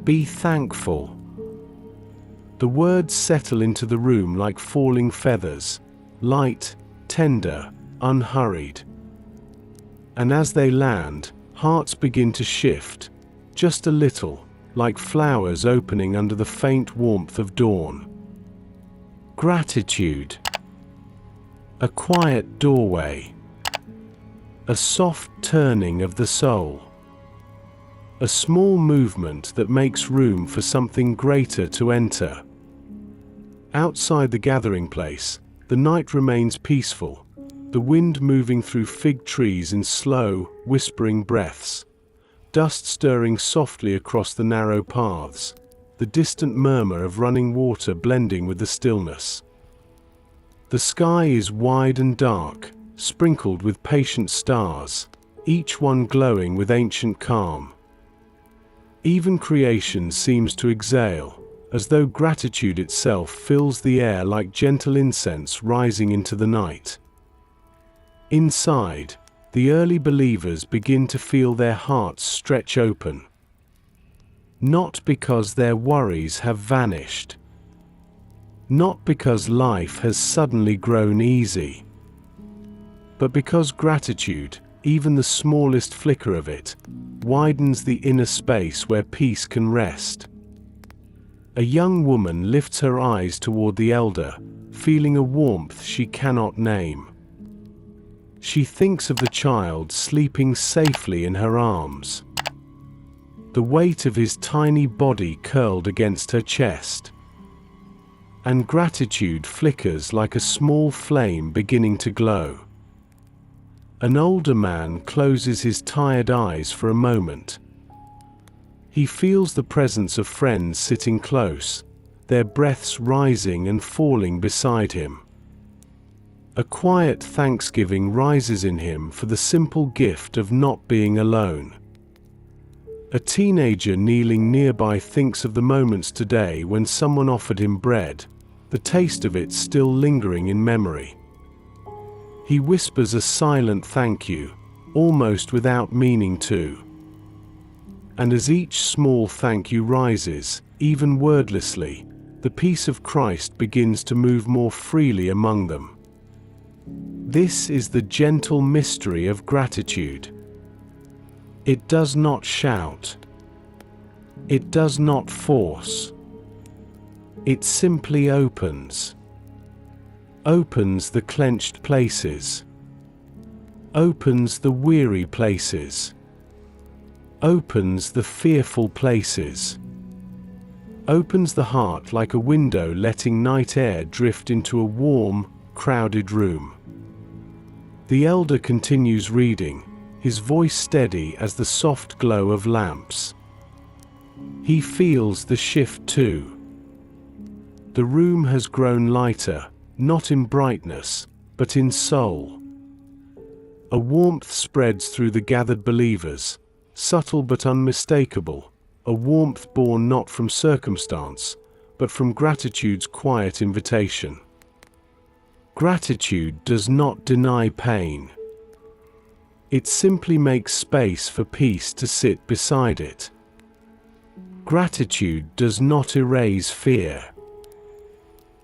Be thankful. The words settle into the room like falling feathers, light, tender, unhurried. And as they land, hearts begin to shift, just a little, like flowers opening under the faint warmth of dawn. Gratitude. A quiet doorway. A soft turning of the soul. A small movement that makes room for something greater to enter. Outside the gathering place, the night remains peaceful, the wind moving through fig trees in slow, whispering breaths, dust stirring softly across the narrow paths, the distant murmur of running water blending with the stillness. The sky is wide and dark, sprinkled with patient stars, each one glowing with ancient calm. Even creation seems to exhale, as though gratitude itself fills the air like gentle incense rising into the night. Inside, the early believers begin to feel their hearts stretch open. Not because their worries have vanished. Not because life has suddenly grown easy. But because gratitude, even the smallest flicker of it, widens the inner space where peace can rest. A young woman lifts her eyes toward the elder, feeling a warmth she cannot name. She thinks of the child sleeping safely in her arms. The weight of his tiny body curled against her chest. And gratitude flickers like a small flame beginning to glow. An older man closes his tired eyes for a moment. He feels the presence of friends sitting close, their breaths rising and falling beside him. A quiet thanksgiving rises in him for the simple gift of not being alone. A teenager kneeling nearby thinks of the moments today when someone offered him bread, the taste of it still lingering in memory. He whispers a silent thank you, almost without meaning to. And as each small thank you rises, even wordlessly, the peace of Christ begins to move more freely among them. This is the gentle mystery of gratitude. It does not shout. It does not force. It simply opens. Opens the clenched places. Opens the weary places. Opens the fearful places. Opens the heart like a window, letting night air drift into a warm, crowded room. The elder continues reading, his voice steady as the soft glow of lamps. He feels the shift too. The room has grown lighter, not in brightness, but in soul. A warmth spreads through the gathered believers, subtle but unmistakable, a warmth born not from circumstance, but from gratitude's quiet invitation. Gratitude does not deny pain. It simply makes space for peace to sit beside it. Gratitude does not erase fear.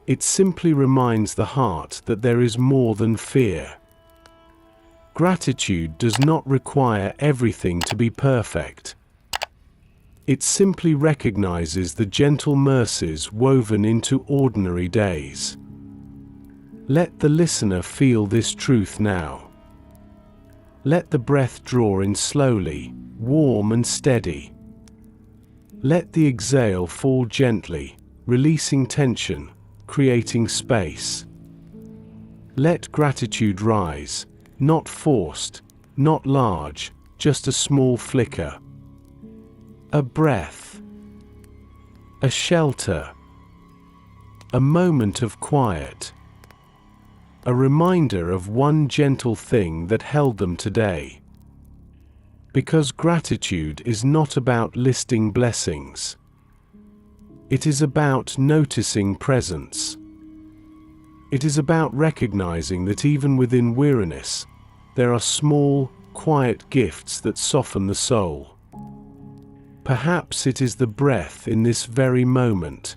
It simply reminds the heart that there is more than fear. Gratitude does not require everything to be perfect. It simply recognizes the gentle mercies woven into ordinary days. Let the listener feel this truth now. Let the breath draw in slowly, warm and steady. Let the exhale fall gently, releasing tension, creating space. Let gratitude rise, not forced, not large, just a small flicker. A breath. A shelter. A moment of quiet. A reminder of one gentle thing that held them today. Because gratitude is not about listing blessings. It is about noticing presence. It is about recognizing that even within weariness, there are small, quiet gifts that soften the soul. Perhaps it is the breath in this very moment.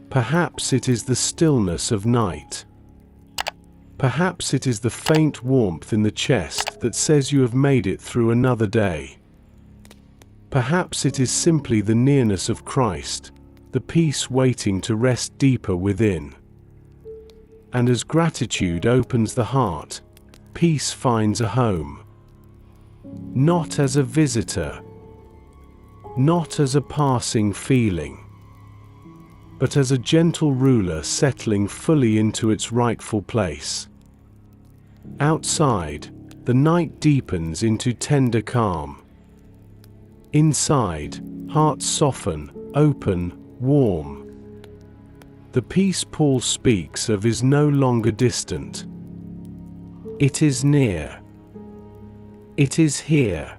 Perhaps it is the stillness of night. Perhaps it is the faint warmth in the chest that says you have made it through another day. Perhaps it is simply the nearness of Christ, the peace waiting to rest deeper within. And as gratitude opens the heart, peace finds a home. Not as a visitor, not as a passing feeling, but as a gentle ruler settling fully into its rightful place. Outside, the night deepens into tender calm. Inside, hearts soften, open, warm. The peace Paul speaks of is no longer distant. It is near. It is here.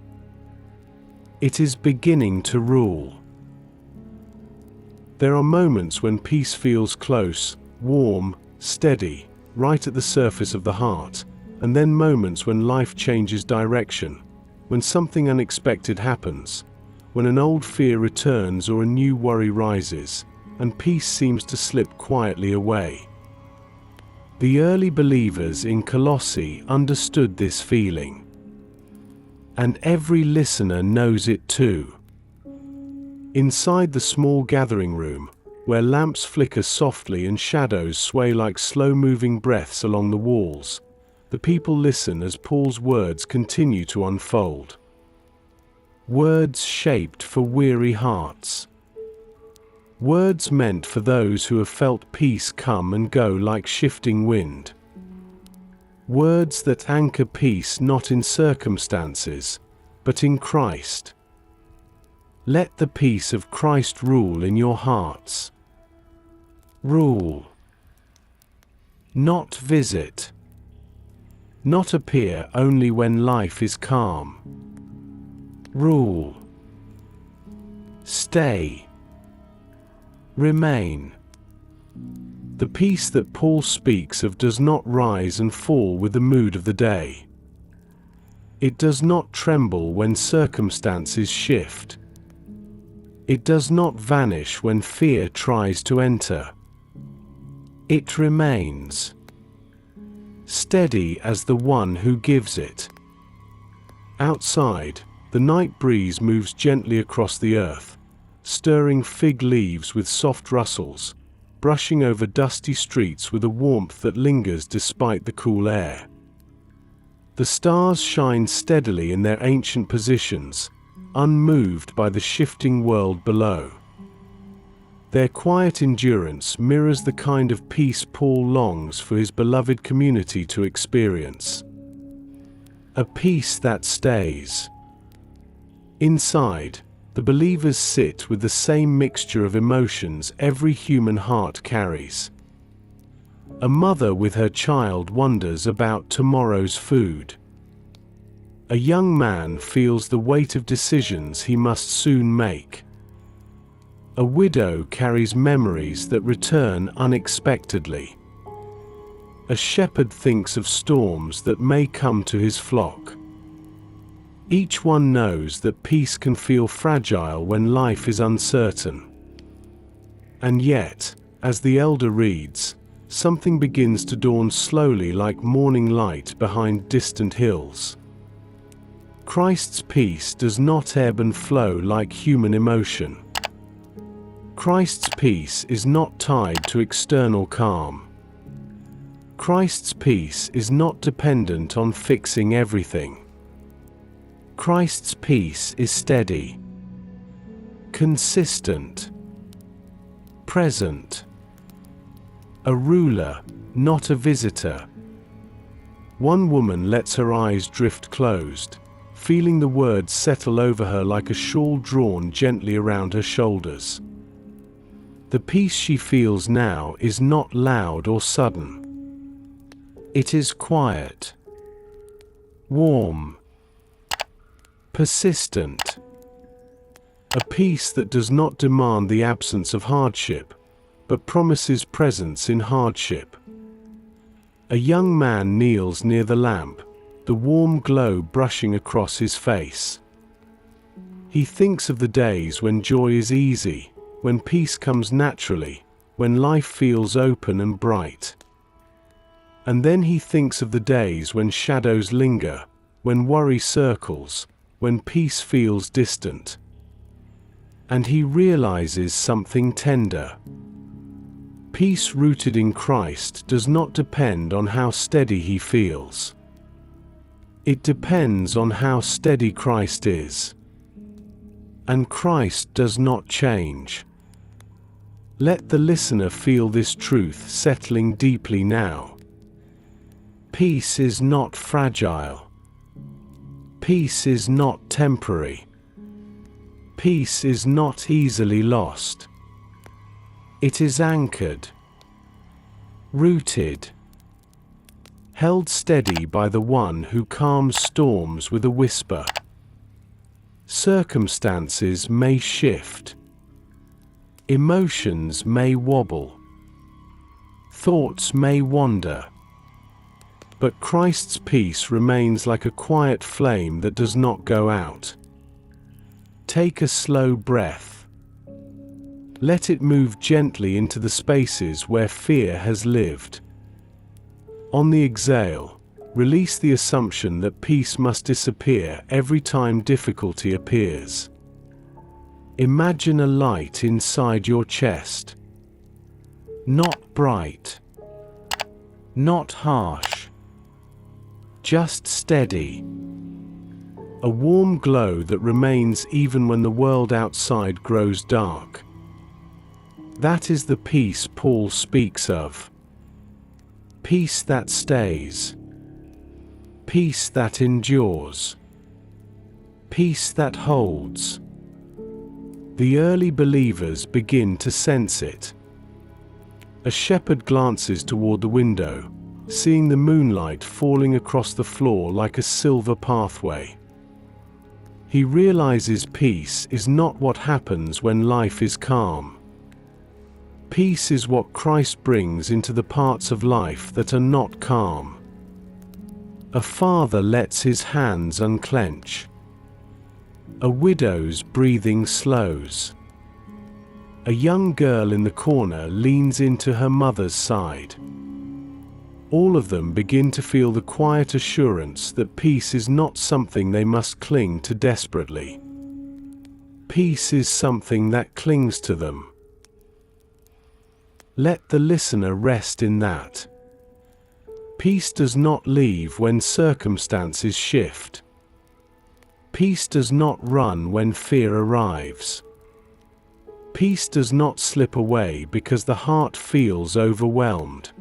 It is beginning to rule. There are moments when peace feels close, warm, steady, right at the surface of the heart, and then moments when life changes direction, when something unexpected happens, when an old fear returns or a new worry rises, and peace seems to slip quietly away. The early believers in Colossae understood this feeling. And every listener knows it too. Inside the small gathering room, where lamps flicker softly and shadows sway like slow-moving breaths along the walls, the people listen as Paul's words continue to unfold. Words shaped for weary hearts. Words meant for those who have felt peace come and go like shifting wind. Words that anchor peace not in circumstances, but in Christ. Let the peace of Christ rule in your hearts. Rule. Not visit. Not appear only when life is calm. Rule. Stay. Remain. The peace that Paul speaks of does not rise and fall with the mood of the day. It does not tremble when circumstances shift. It does not vanish when fear tries to enter. It remains. Steady as the one who gives it. Outside, the night breeze moves gently across the earth, stirring fig leaves with soft rustles, brushing over dusty streets with a warmth that lingers despite the cool air. The stars shine steadily in their ancient positions, unmoved by the shifting world below. Their quiet endurance mirrors the kind of peace Paul longs for his beloved community to experience. A peace that stays. Inside, the believers sit with the same mixture of emotions every human heart carries. A mother with her child wonders about tomorrow's food. A young man feels the weight of decisions he must soon make. A widow carries memories that return unexpectedly. A shepherd thinks of storms that may come to his flock. Each one knows that peace can feel fragile when life is uncertain. And yet, as the elder reads, something begins to dawn slowly like morning light behind distant hills. Christ's peace does not ebb and flow like human emotion. Christ's peace is not tied to external calm. Christ's peace is not dependent on fixing everything. Christ's peace is steady, consistent, present. A ruler, not a visitor. One woman lets her eyes drift closed, feeling the words settle over her like a shawl drawn gently around her shoulders. The peace she feels now is not loud or sudden. It is quiet, warm, persistent. A peace that does not demand the absence of hardship, but promises presence in hardship. A young man kneels near the lamp, the warm glow brushing across his face. He thinks of the days when joy is easy, when peace comes naturally, when life feels open and bright. And then he thinks of the days when shadows linger, when worry circles, when peace feels distant. And he realizes something tender. Peace rooted in Christ does not depend on how steady he feels. It depends on how steady Christ is. And Christ does not change. Let the listener feel this truth settling deeply now. Peace is not fragile. Peace is not temporary. Peace is not easily lost. It is anchored, rooted, held steady by the one who calms storms with a whisper. Circumstances may shift. Emotions may wobble. Thoughts may wander. But Christ's peace remains like a quiet flame that does not go out. Take a slow breath. Let it move gently into the spaces where fear has lived. On the exhale, release the assumption that peace must disappear every time difficulty appears. Imagine a light inside your chest. Not bright. Not harsh. Just steady. A warm glow that remains even when the world outside grows dark. That is the peace Paul speaks of. Peace that stays. Peace that endures. Peace that holds. The early believers begin to sense it. A shepherd glances toward the window, seeing the moonlight falling across the floor like a silver pathway. He realizes peace is not what happens when life is calm. Peace is what Christ brings into the parts of life that are not calm. A father lets his hands unclench. A widow's breathing slows. A young girl in the corner leans into her mother's side. All of them begin to feel the quiet assurance that peace is not something they must cling to desperately. Peace is something that clings to them. Let the listener rest in that. Peace does not leave when circumstances shift. Peace does not run when fear arrives. Peace does not slip away because the heart feels overwhelmed.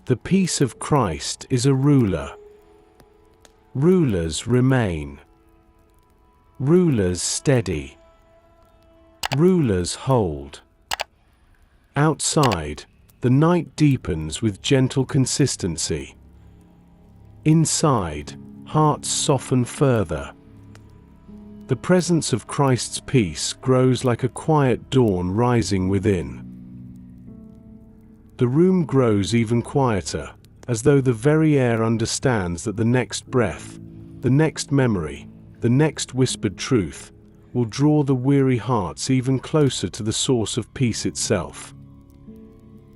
The peace of Christ is a ruler. Rulers remain. Rulers steady. Rulers hold. Outside, the night deepens with gentle consistency. Inside, hearts soften further. The presence of Christ's peace grows like a quiet dawn rising within. The room grows even quieter, as though the very air understands that the next breath, the next memory, the next whispered truth, will draw the weary hearts even closer to the source of peace itself.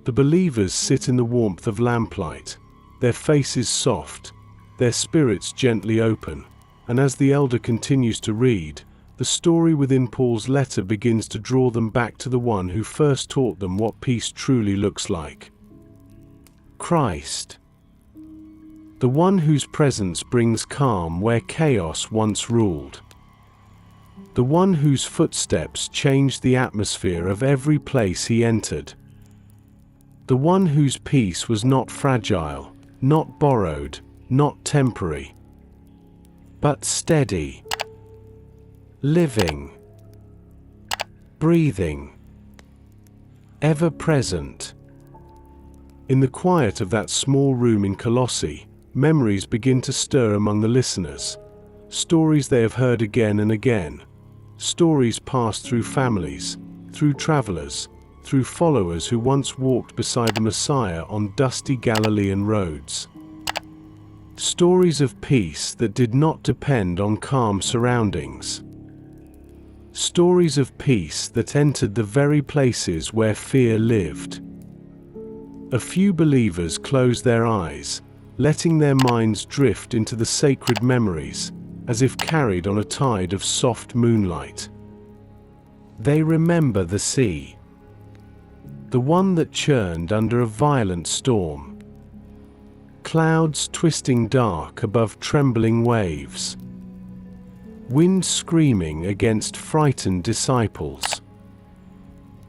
The believers sit in the warmth of lamplight, their faces soft, their spirits gently open, and as the elder continues to read, the story within Paul's letter begins to draw them back to the one who first taught them what peace truly looks like. Christ. The one whose presence brings calm where chaos once ruled. The one whose footsteps changed the atmosphere of every place he entered. The one whose peace was not fragile, not borrowed, not temporary, but steady, living, breathing, ever present. In the quiet of that small room in Colossae, memories begin to stir among the listeners. Stories they have heard again and again. Stories passed through families, through travelers, through followers who once walked beside the Messiah on dusty Galilean roads. Stories of peace that did not depend on calm surroundings. Stories of peace that entered the very places where fear lived. A few believers closed their eyes, letting their minds drift into the sacred memories, as if carried on a tide of soft moonlight. They remember the sea, the one that churned under a violent storm. Clouds twisting dark above trembling waves. Wind screaming against frightened disciples.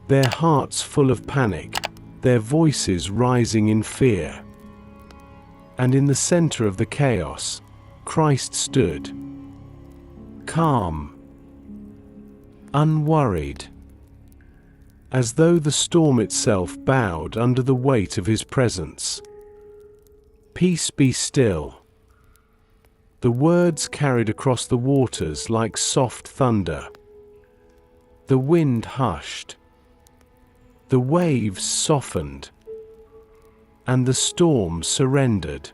Their hearts full of panic, their voices rising in fear. And in the center of the chaos, Christ stood, calm, unworried, as though the storm itself bowed under the weight of his presence. Peace be still. The words carried across the waters like soft thunder. The wind hushed. The waves softened. And the storm surrendered.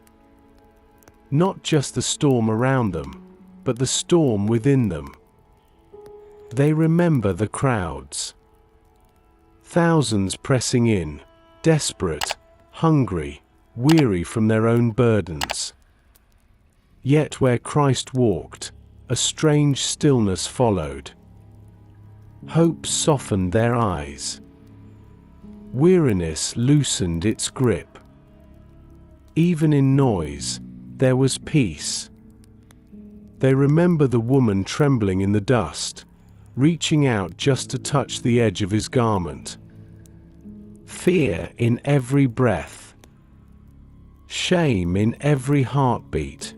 Not just the storm around them, but the storm within them. They remember the crowds. Thousands pressing in, desperate, hungry, weary from their own burdens. Yet where Christ walked, a strange stillness followed. Hope softened their eyes. Weariness loosened its grip. Even in noise, there was peace. They remember the woman trembling in the dust, reaching out just to touch the edge of his garment. Fear in every breath. Shame in every heartbeat.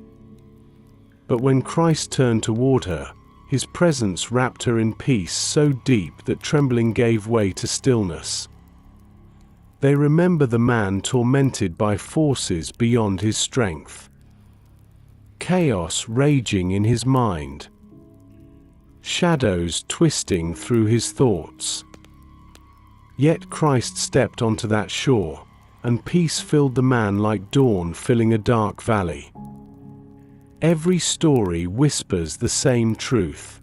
But when Christ turned toward her, his presence wrapped her in peace so deep that trembling gave way to stillness. They remember the man tormented by forces beyond his strength. Chaos raging in his mind. Shadows twisting through his thoughts. Yet Christ stepped onto that shore, and peace filled the man like dawn filling a dark valley. Every story whispers the same truth.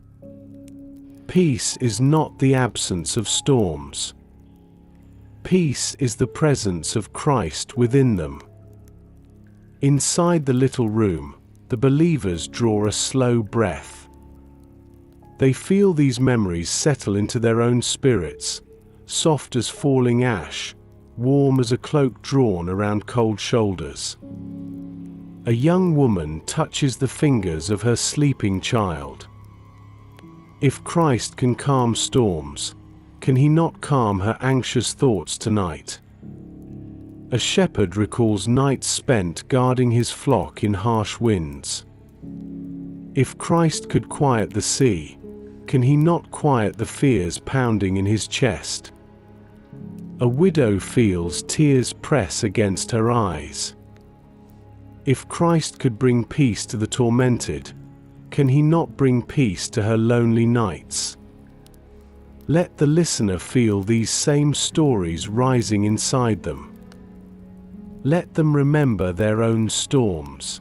Peace is not the absence of storms. Peace is the presence of Christ within them. Inside the little room, the believers draw a slow breath. They feel these memories settle into their own spirits, soft as falling ash, warm as a cloak drawn around cold shoulders. A young woman touches the fingers of her sleeping child. If Christ can calm storms, can he not calm her anxious thoughts tonight? A shepherd recalls nights spent guarding his flock in harsh winds. If Christ could quiet the sea, can he not quiet the fears pounding in his chest? A widow feels tears press against her eyes. If Christ could bring peace to the tormented, can he not bring peace to her lonely nights? Let the listener feel these same stories rising inside them. Let them remember their own storms.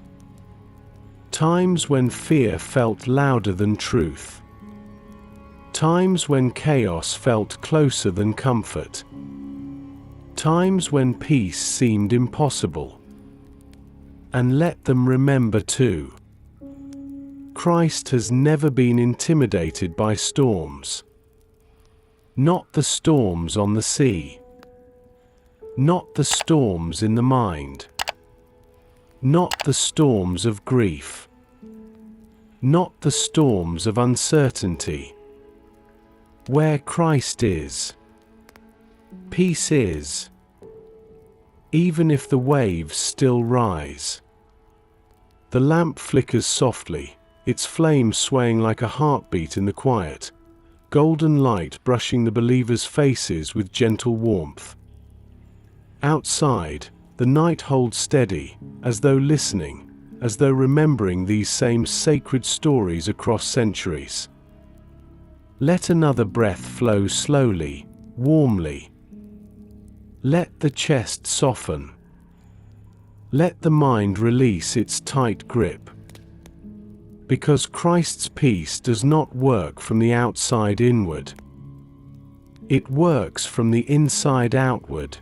Times when fear felt louder than truth. Times when chaos felt closer than comfort. times when peace seemed impossible. And let them remember too, Christ has never been intimidated by storms. Not the storms on the sea. Not the storms in the mind. Not the storms of grief. Not the storms of uncertainty. Where Christ is, peace is. Even if the waves still rise. The lamp flickers softly, its flame swaying like a heartbeat in the quiet, golden light brushing the believers' faces with gentle warmth. Outside, the night holds steady, as though listening, as though remembering these same sacred stories across centuries. Let another breath flow slowly, warmly. Let the chest soften. Let the mind release its tight grip. Because Christ's peace does not work from the outside inward. It works from the inside outward.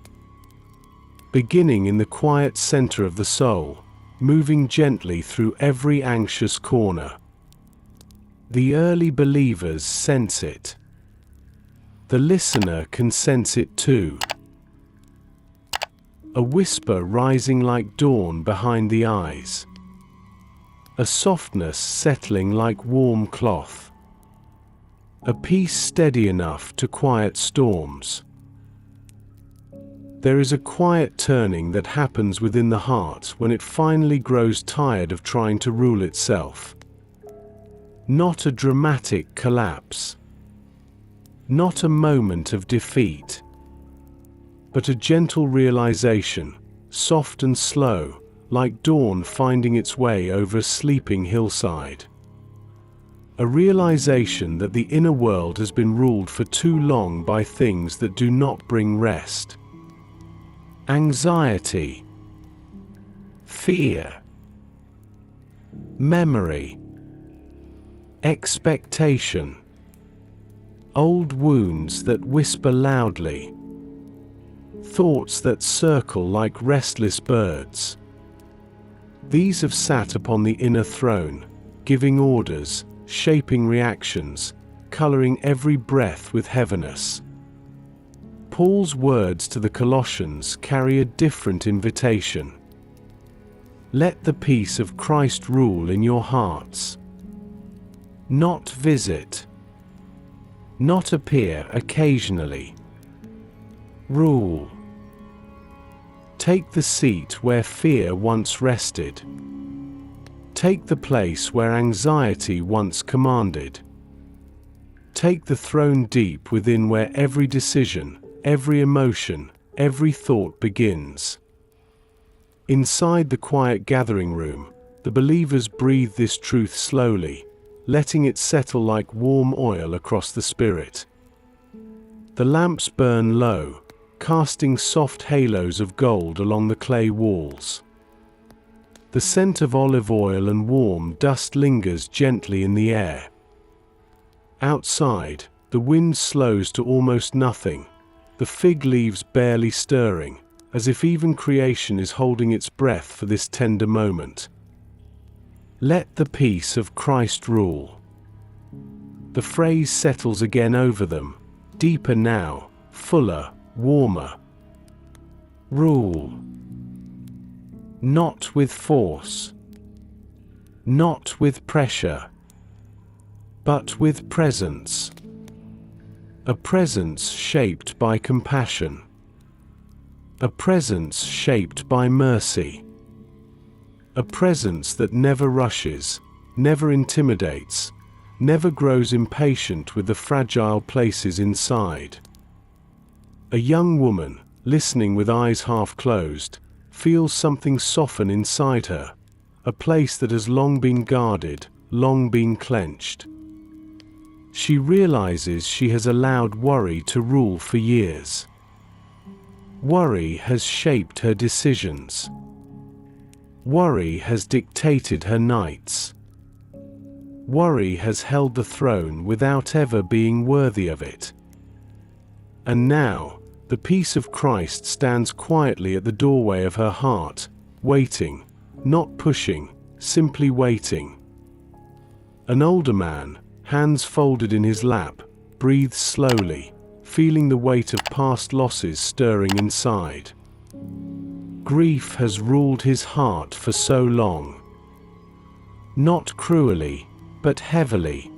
Beginning in the quiet center of the soul, moving gently through every anxious corner. The early believers sense it. The listener can sense it too. A whisper rising like dawn behind the eyes. A softness settling like warm cloth. A peace steady enough to quiet storms. There is a quiet turning that happens within the heart when it finally grows tired of trying to rule itself. Not a dramatic collapse. Not a moment of defeat. But a gentle realization, soft and slow, like dawn finding its way over a sleeping hillside. A realization that the inner world has been ruled for too long by things that do not bring rest. Anxiety, fear, memory, expectation, old wounds that whisper loudly, thoughts that circle like restless birds. These have sat upon the inner throne, giving orders, shaping reactions, coloring every breath with heaviness. Paul's words to the Colossians carry a different invitation. Let the peace of Christ rule in your hearts. Not visit. Not appear occasionally. Rule. Take the seat where fear once rested. Take the place where anxiety once commanded. Take the throne deep within where every decision, every emotion, every thought begins. Inside the quiet gathering room, the believers breathe this truth slowly, letting it settle like warm oil across the spirit. The lamps burn low, casting soft halos of gold along the clay walls. The scent of olive oil and warm dust lingers gently in the air. Outside, the wind slows to almost nothing, the fig leaves barely stirring, as if even creation is holding its breath for this tender moment. Let the peace of Christ rule. The phrase settles again over them, deeper now, fuller, warmer. Rule. Not with force. Not with pressure. But with presence. A presence shaped by compassion. A presence shaped by mercy. A presence that never rushes, never intimidates, never grows impatient with the fragile places inside. A young woman, listening with eyes half closed, feels something soften inside her, a place that has long been guarded, long been clenched. She realizes she has allowed worry to rule for years. Worry has shaped her decisions. Worry has dictated her nights. Worry has held the throne without ever being worthy of it. And now, The peace of Christ stands quietly at the doorway of her heart, waiting, not pushing, simply waiting. An older man, hands folded in his lap, breathes slowly, feeling the weight of past losses stirring inside. Grief has ruled his heart for so long. Not cruelly, but heavily.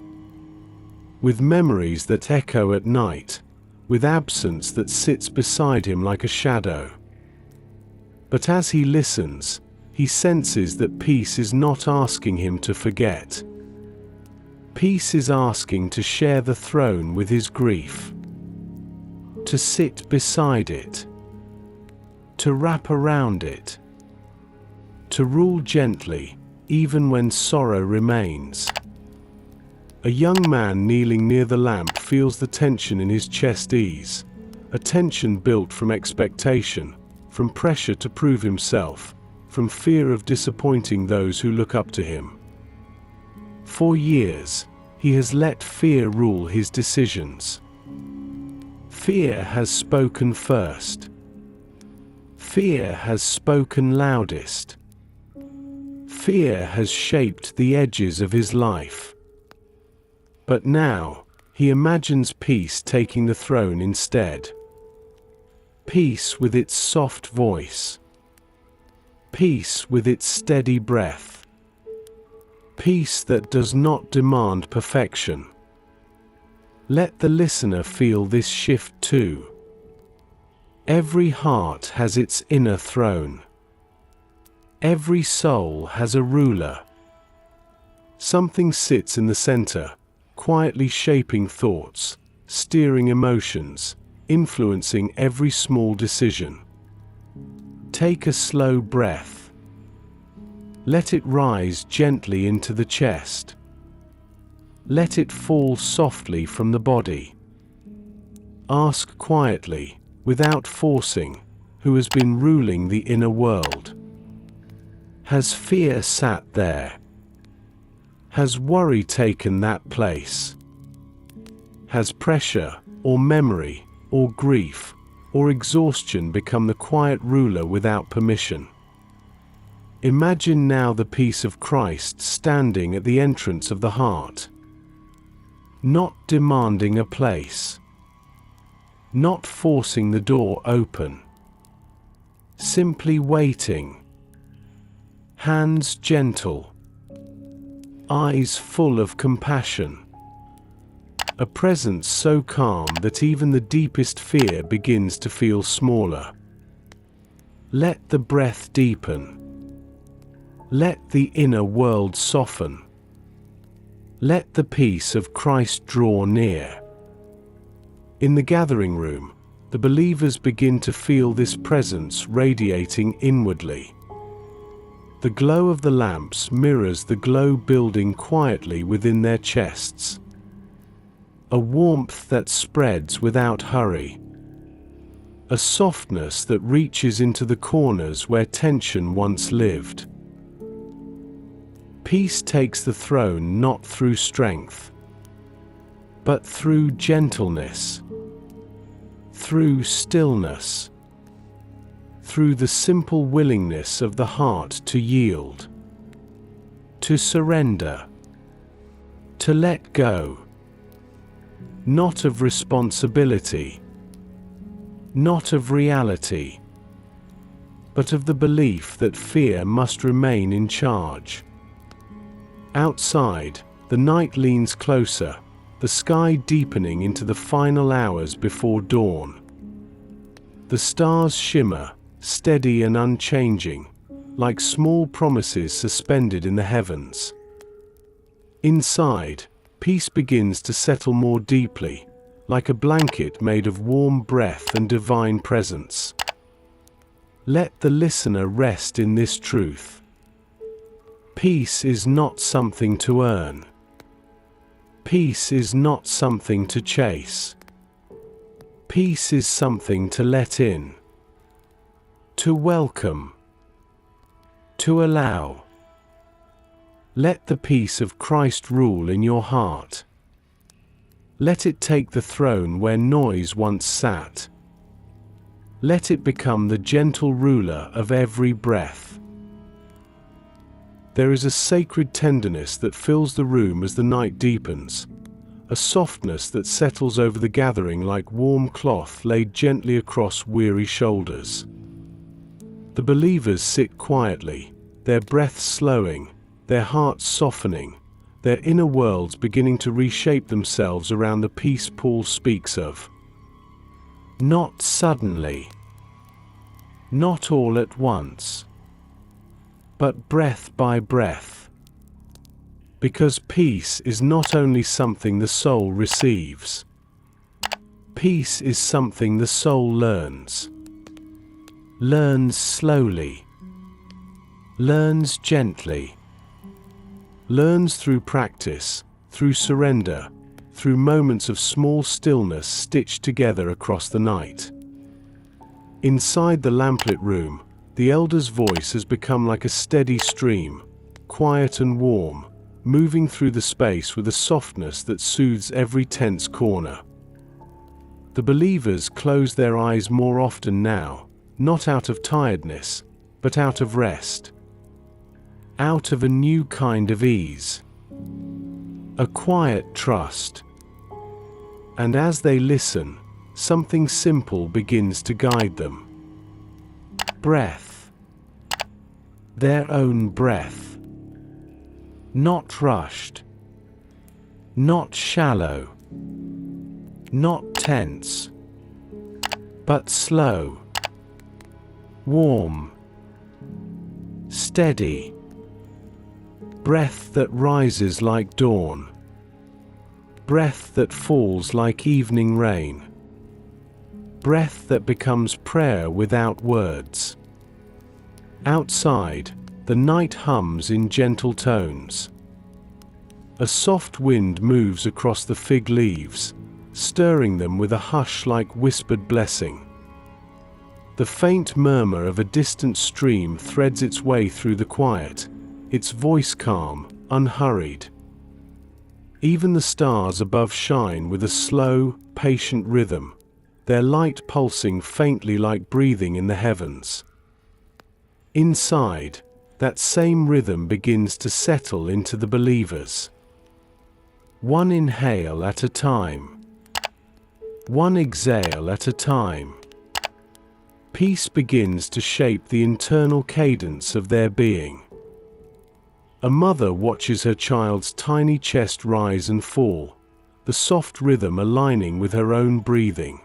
With memories that echo at night, with absence that sits beside him like a shadow. But as he listens, he senses that peace is not asking him to forget. Peace is asking to share the throne with his grief, to sit beside it, to wrap around it, to rule gently, even when sorrow remains. A young man kneeling near the lamp feels the tension in his chest ease, a tension built from expectation, from pressure to prove himself, from fear of disappointing those who look up to him. For years, he has let fear rule his decisions. Fear has spoken first. Fear has spoken loudest. Fear has shaped the edges of his life. But now, he imagines peace taking the throne instead. Peace with its soft voice. Peace with its steady breath. Peace that does not demand perfection. Let the listener feel this shift too. Every heart has its inner throne. Every soul has a ruler. Something sits in the center, quietly shaping thoughts, steering emotions, influencing every small decision. Take a slow breath. Let it rise gently into the chest. Let it fall softly from the body. Ask quietly, without forcing, who has been ruling the inner world. Has fear sat there? Has worry taken that place? Has pressure, or memory, or grief, or exhaustion become the quiet ruler without permission? Imagine now the peace of Christ standing at the entrance of the heart. Not demanding a place. Not forcing the door open. Simply waiting. Hands gentle. Eyes full of compassion. A presence so calm that even the deepest fear begins to feel smaller. Let the breath deepen. Let the inner world soften. Let the peace of Christ draw near. In the gathering room, the believers begin to feel this presence radiating inwardly. The glow of the lamps mirrors the glow building quietly within their chests. A warmth that spreads without hurry. A softness that reaches into the corners where tension once lived. Peace takes the throne not through strength, but through gentleness, through stillness, through the simple willingness of the heart to yield, to surrender, to let go, not of responsibility, not of reality, but of the belief that fear must remain in charge. Outside, the night leans closer, the sky deepening into the final hours before dawn. The stars shimmer, steady and unchanging, like small promises suspended in the heavens. Inside, peace begins to settle more deeply, like a blanket made of warm breath and divine presence. Let the listener rest in this truth. Peace is not something to earn. Peace is not something to chase. Peace is something to let in, to welcome, to allow. Let the peace of Christ rule in your heart. Let it take the throne where noise once sat. Let it become the gentle ruler of every breath. There is a sacred tenderness that fills the room as the night deepens, a softness that settles over the gathering like warm cloth laid gently across weary shoulders. The believers sit quietly, their breaths slowing, their hearts softening, their inner worlds beginning to reshape themselves around the peace Paul speaks of. Not suddenly, not all at once, but breath by breath. Because peace is not only something the soul receives. Peace is something the soul learns. Learns slowly. Learns gently. Learns through practice, through surrender, through moments of small stillness stitched together across the night. Inside the lamplit room, the elder's voice has become like a steady stream, quiet and warm, moving through the space with a softness that soothes every tense corner. The believers close their eyes more often now, not out of tiredness, but out of rest. Out of a new kind of ease. A quiet trust. And as they listen, something simple begins to guide them. Breath. Their own breath. Not rushed. Not shallow. Not tense. But slow. Warm. Steady. Breath that rises like dawn. Breath that falls like evening rain. Breath that becomes prayer without words. Outside, the night hums in gentle tones. A soft wind moves across the fig leaves, stirring them with a hush like whispered blessing. The faint murmur of a distant stream threads its way through the quiet, its voice calm, unhurried. Even the stars above shine with a slow, patient rhythm, their light pulsing faintly like breathing in the heavens. Inside, that same rhythm begins to settle into the believers. One inhale at a time. One exhale at a time. Peace begins to shape the internal cadence of their being. A mother watches her child's tiny chest rise and fall, the soft rhythm aligning with her own breathing.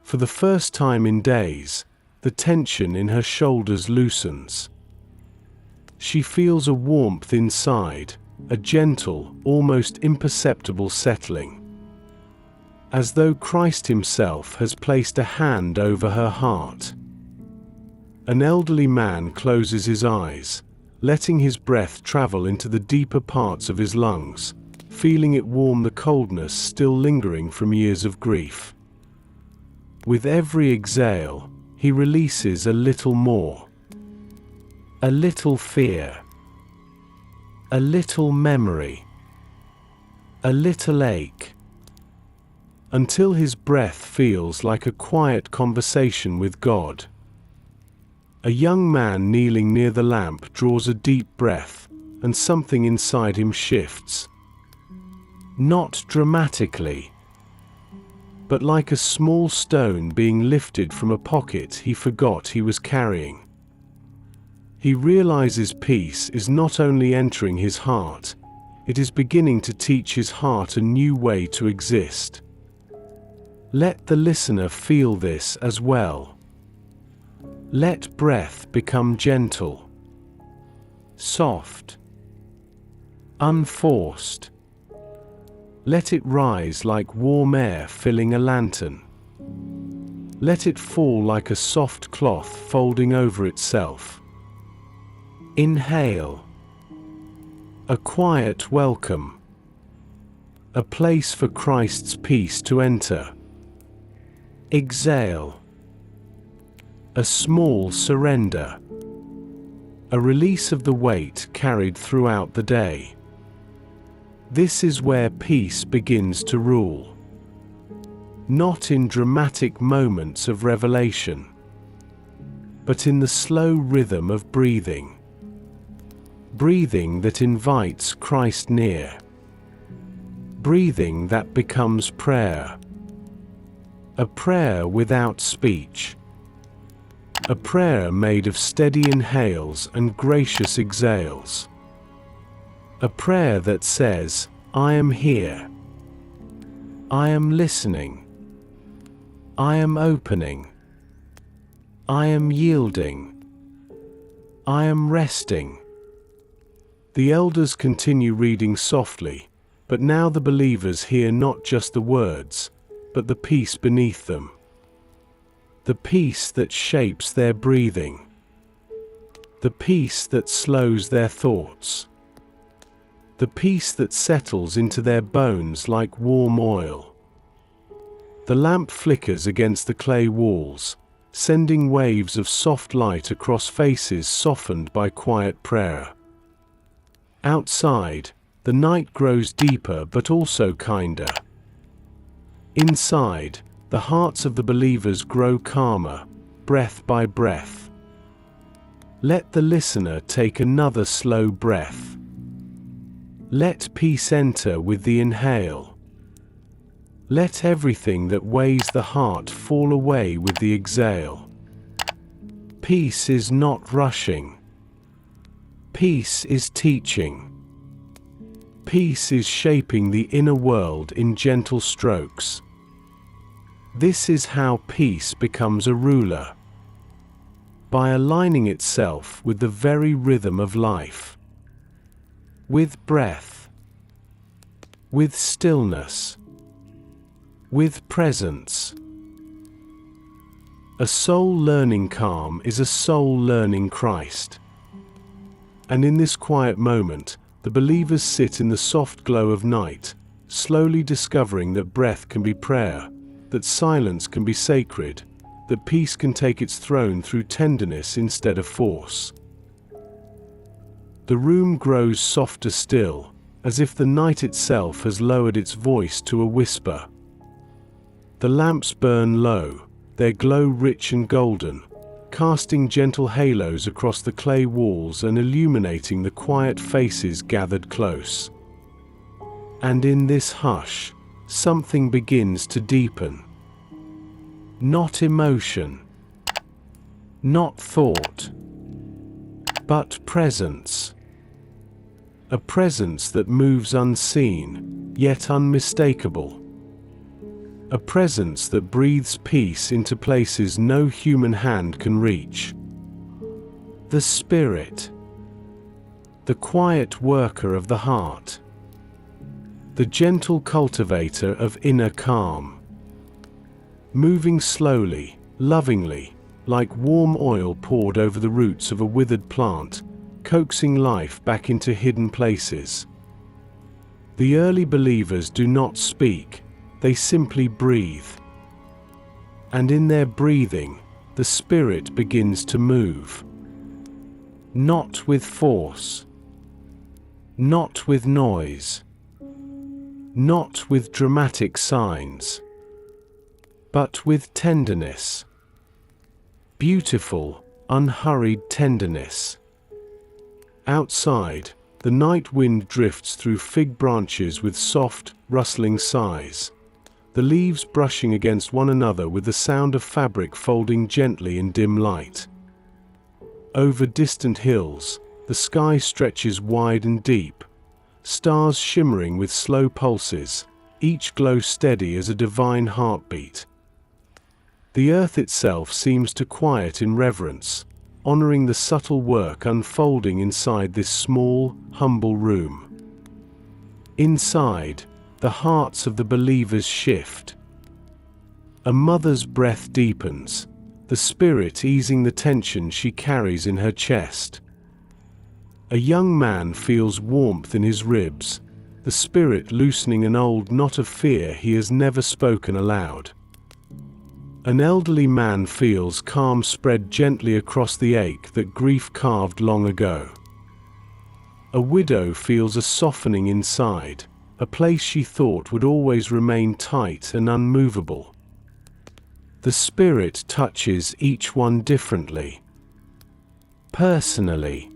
For the first time in days, the tension in her shoulders loosens. She feels a warmth inside, a gentle, almost imperceptible settling. As though Christ himself has placed a hand over her heart. An elderly man closes his eyes, letting his breath travel into the deeper parts of his lungs, feeling it warm the coldness still lingering from years of grief. With every exhale, he releases a little more. A little fear. A little memory. A little ache. Until his breath feels like a quiet conversation with God. A young man kneeling near the lamp draws a deep breath, and something inside him shifts. Not dramatically, but like a small stone being lifted from a pocket he forgot he was carrying. He realizes peace is not only entering his heart, it is beginning to teach his heart a new way to exist. Let the listener feel this as well. Let breath become gentle, soft, unforced. Let it rise like warm air filling a lantern. Let it fall like a soft cloth folding over itself. Inhale. A quiet welcome. A place for Christ's peace to enter. Exhale. A small surrender. A release of the weight carried throughout the day. This is where peace begins to rule. not in dramatic moments of revelation, but in the slow rhythm of breathing. Breathing that invites Christ near. Breathing that becomes prayer. A prayer without speech. A prayer made of steady inhales and gracious exhales. A prayer that says, I am here. I am listening. I am opening. I am yielding. I am resting. The elders continue reading softly, but now the believers hear not just the words, but the peace beneath them. The peace that shapes their breathing. The peace that slows their thoughts. The peace that settles into their bones like warm oil. The lamp flickers against the clay walls, sending waves of soft light across faces softened by quiet prayer. Outside, the night grows deeper but also kinder. Inside, the hearts of the believers grow calmer, breath by breath. Let the listener take another slow breath. Let peace enter with the inhale. Let everything that weighs the heart fall away with the exhale. Peace is not rushing. Peace is teaching. Peace is shaping the inner world in gentle strokes. This is how peace becomes a ruler. By aligning itself with the very rhythm of life. With breath. With stillness. With presence. A soul learning calm is a soul learning Christ. And in this quiet moment, the believers sit in the soft glow of night, slowly discovering that breath can be prayer, that silence can be sacred, that peace can take its throne through tenderness instead of force. The room grows softer still, as if the night itself has lowered its voice to a whisper. The lamps burn low, their glow rich and golden, casting gentle halos across the clay walls and illuminating the quiet faces gathered close. And in this hush, something begins to deepen. Not emotion, not thought, but presence. A presence that moves unseen, yet unmistakable. A presence that breathes peace into places no human hand can reach. The Spirit. The quiet worker of the heart. The gentle cultivator of inner calm. Moving slowly, lovingly, like warm oil poured over the roots of a withered plant, coaxing life back into hidden places. The early believers do not speak, they simply breathe. And in their breathing, the Spirit begins to move. Not with force. Not with noise. Not with dramatic signs. But with tenderness. Beautiful, unhurried tenderness. Outside, the night wind drifts through fig branches with soft, rustling sighs, the leaves brushing against one another with the sound of fabric folding gently in dim light. Over distant hills, the sky stretches wide and deep, stars shimmering with slow pulses, each glow steady as a divine heartbeat. The earth itself seems to quiet in reverence, honoring the subtle work unfolding inside this small, humble room. Inside, the hearts of the believers shift. A mother's breath deepens, the spirit easing the tension she carries in her chest. A young man feels warmth in his ribs, the spirit loosening an old knot of fear he has never spoken aloud. An elderly man feels calm spread gently across the ache that grief carved long ago. A widow feels a softening inside, a place she thought would always remain tight and unmovable, The Spirit touches each one differently, personally,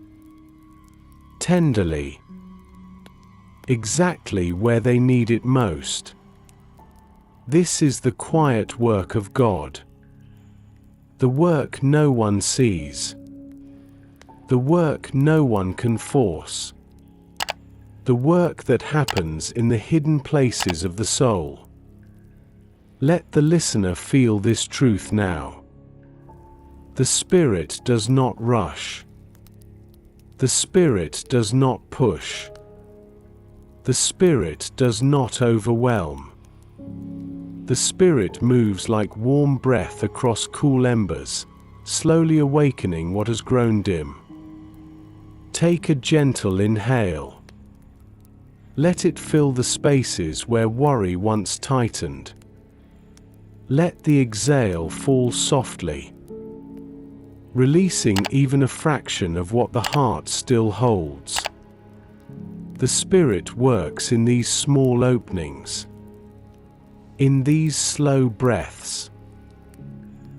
tenderly, exactly where they need it most. This is the quiet work of God. The work no one sees. The work no one can force. The work that happens in the hidden places of the soul. Let the listener feel this truth now. The Spirit does not rush. The Spirit does not push. The Spirit does not overwhelm. The Spirit moves like warm breath across cool embers, slowly awakening what has grown dim. Take a gentle inhale. Let it fill the spaces where worry once tightened. Let the exhale fall softly, releasing even a fraction of what the heart still holds. The Spirit works in these small openings, in these slow breaths,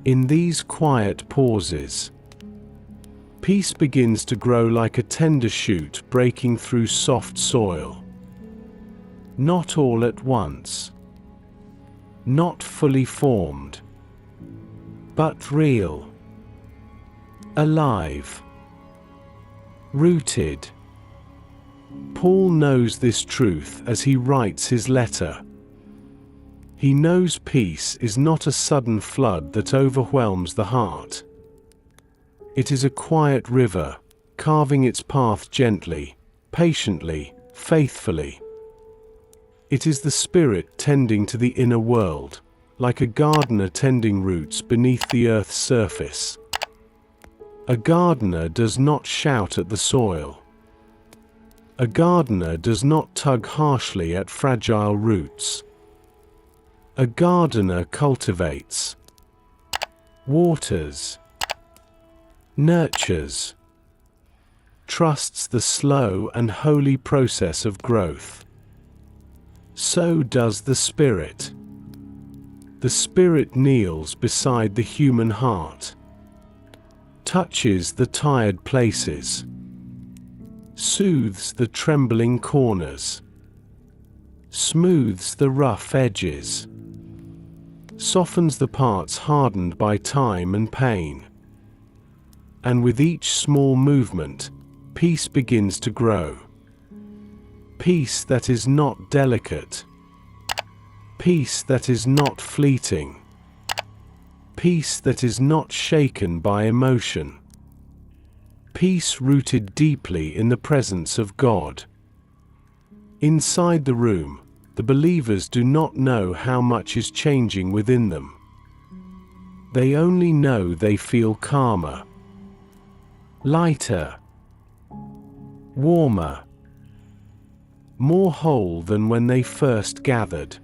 in these quiet pauses. Peace begins to grow like a tender shoot breaking through soft soil. Not all at once, not fully formed, but real, alive, rooted. Paul knows this truth as he writes his letter. He knows peace is not a sudden flood that overwhelms the heart. It is a quiet river, carving its path gently, patiently, faithfully. It is the Spirit tending to the inner world, like a gardener tending roots beneath the earth's surface. A gardener does not shout at the soil. A gardener does not tug harshly at fragile roots. A gardener cultivates, waters, nurtures, trusts the slow and holy process of growth. So does the Spirit. The Spirit kneels beside the human heart, touches the tired places, soothes the trembling corners, smooths the rough edges, softens the parts hardened by time and pain. And with each small movement, peace begins to grow. Peace that is not delicate. Peace that is not fleeting. Peace that is not shaken by emotion. Peace rooted deeply in the presence of God. Inside the room, the believers do not know how much is changing within them. They only know they feel calmer, lighter, warmer, more whole than when they first gathered.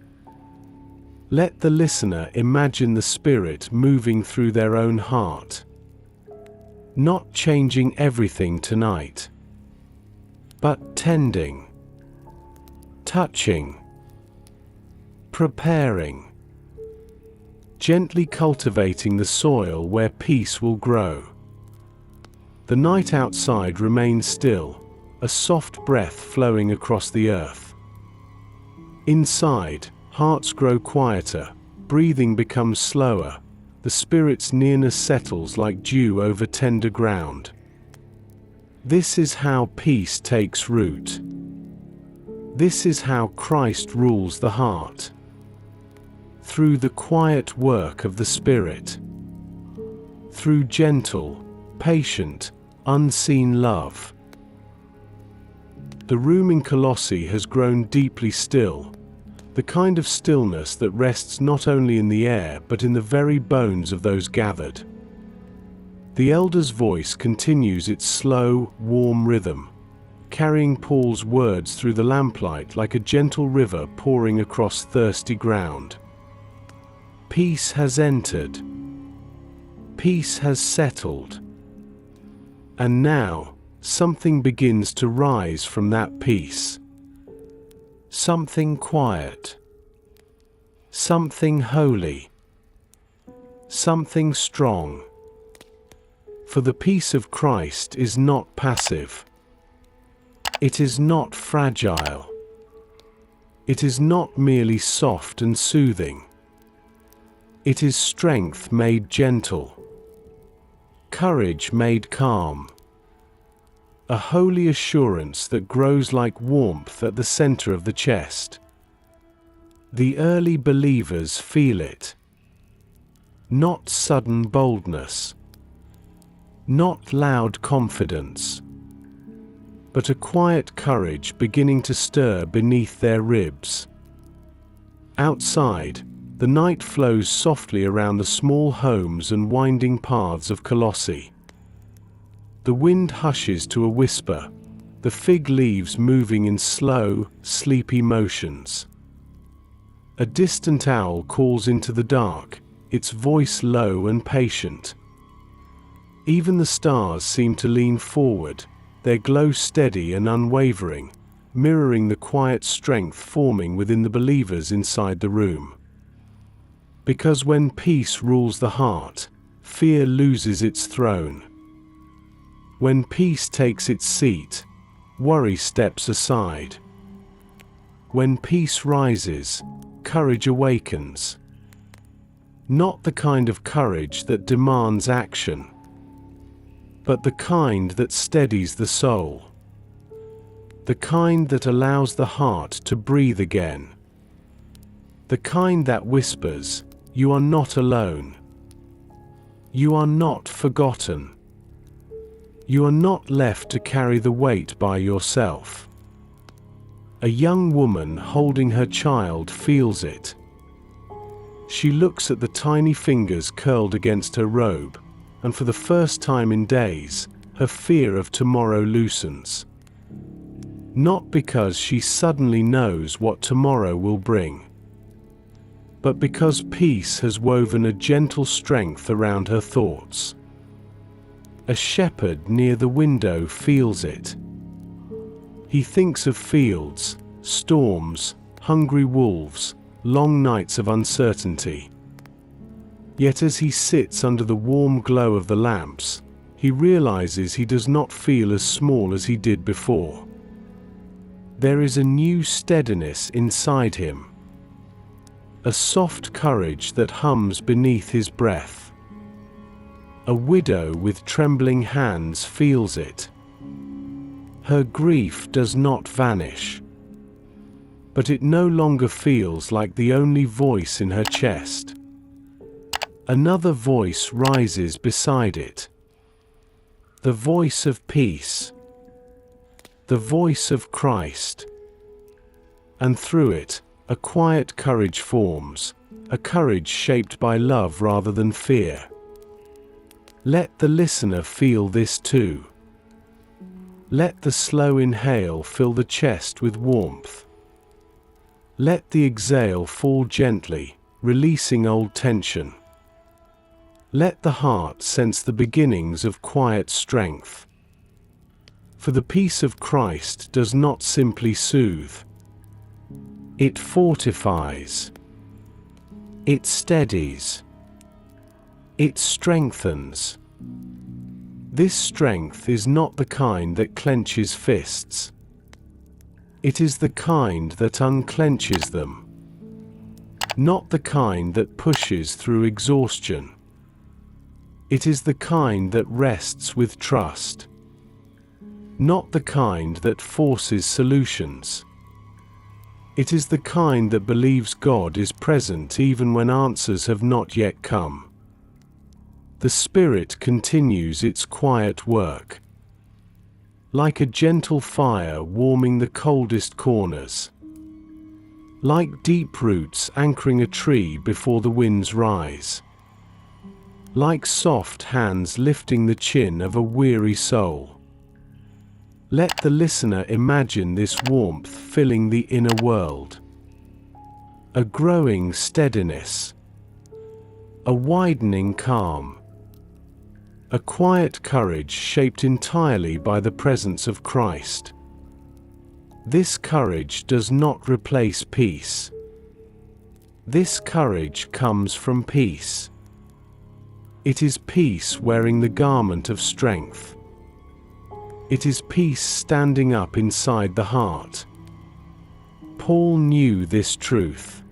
Let the listener imagine the Spirit moving through their own heart, not changing everything tonight, but tending, touching, preparing, gently cultivating the soil where peace will grow. The night outside remains still, a soft breath flowing across the earth. Inside, hearts grow quieter, breathing becomes slower, the Spirit's nearness settles like dew over tender ground. This is how peace takes root. This is how Christ rules the heart. Through the quiet work of the Spirit. Through gentle, patient, unseen love. The room in Colossae has grown deeply still, the kind of stillness that rests not only in the air but in the very bones of those gathered. The elder's voice continues its slow, warm rhythm, carrying Paul's words through the lamplight like a gentle river pouring across thirsty ground. Peace has entered. Peace has settled. And now, something begins to rise from that peace. Something quiet. Something holy. something strong. For the peace of Christ is not passive. It is not fragile. It is not merely soft and soothing. It is strength made gentle, courage made calm, a holy assurance that grows like warmth at the center of the chest. The early believers feel it. Not sudden boldness, not loud confidence, but a quiet courage beginning to stir beneath their ribs. Outside, the night flows softly around the small homes and winding paths of Colossae. The wind hushes to a whisper, the fig leaves moving in slow, sleepy motions. A distant owl calls into the dark, its voice low and patient. Even the stars seem to lean forward, their glow steady and unwavering, mirroring the quiet strength forming within the believers inside the room. Because when peace rules the heart, fear loses its throne. When peace takes its seat, worry steps aside. When peace rises, courage awakens. Not the kind of courage that demands action, but the kind that steadies the soul. The kind that allows the heart to breathe again. The kind that whispers, "You are not alone. You are not forgotten. You are not left to carry the weight by yourself." A young woman holding her child feels it. She looks at the tiny fingers curled against her robe, and for the first time in days, her fear of tomorrow loosens. Not because she suddenly knows what tomorrow will bring, but because peace has woven a gentle strength around her thoughts. A shepherd near the window feels it. He thinks of fields, storms, hungry wolves, long nights of uncertainty. Yet as he sits under the warm glow of the lamps, he realizes he does not feel as small as he did before. There is a new steadiness inside him. A soft courage that hums beneath his breath. A widow with trembling hands feels it. Her grief does not vanish, but it no longer feels like the only voice in her chest. Another voice rises beside it. The voice of peace. The voice of Christ. And through it, a quiet courage forms, a courage shaped by love rather than fear. Let the listener feel this too. Let the slow inhale fill the chest with warmth. Let the exhale fall gently, releasing old tension. Let the heart sense the beginnings of quiet strength. For the peace of Christ does not simply soothe. It fortifies. It steadies. It strengthens. This strength is not the kind that clenches fists. It is the kind that unclenches them. Not the kind that pushes through exhaustion. It is the kind that rests with trust. Not the kind that forces solutions. It is the kind that believes God is present even when answers have not yet come. The Spirit continues its quiet work. Like a gentle fire warming the coldest corners. Like deep roots anchoring a tree before the winds rise. Like soft hands lifting the chin of a weary soul. Let the listener imagine this warmth filling the inner world. A growing steadiness. A widening calm. A quiet courage shaped entirely by the presence of Christ. This courage does not replace peace. This courage comes from peace. It is peace wearing the garment of strength. It is peace standing up inside the heart. Paul knew this truth.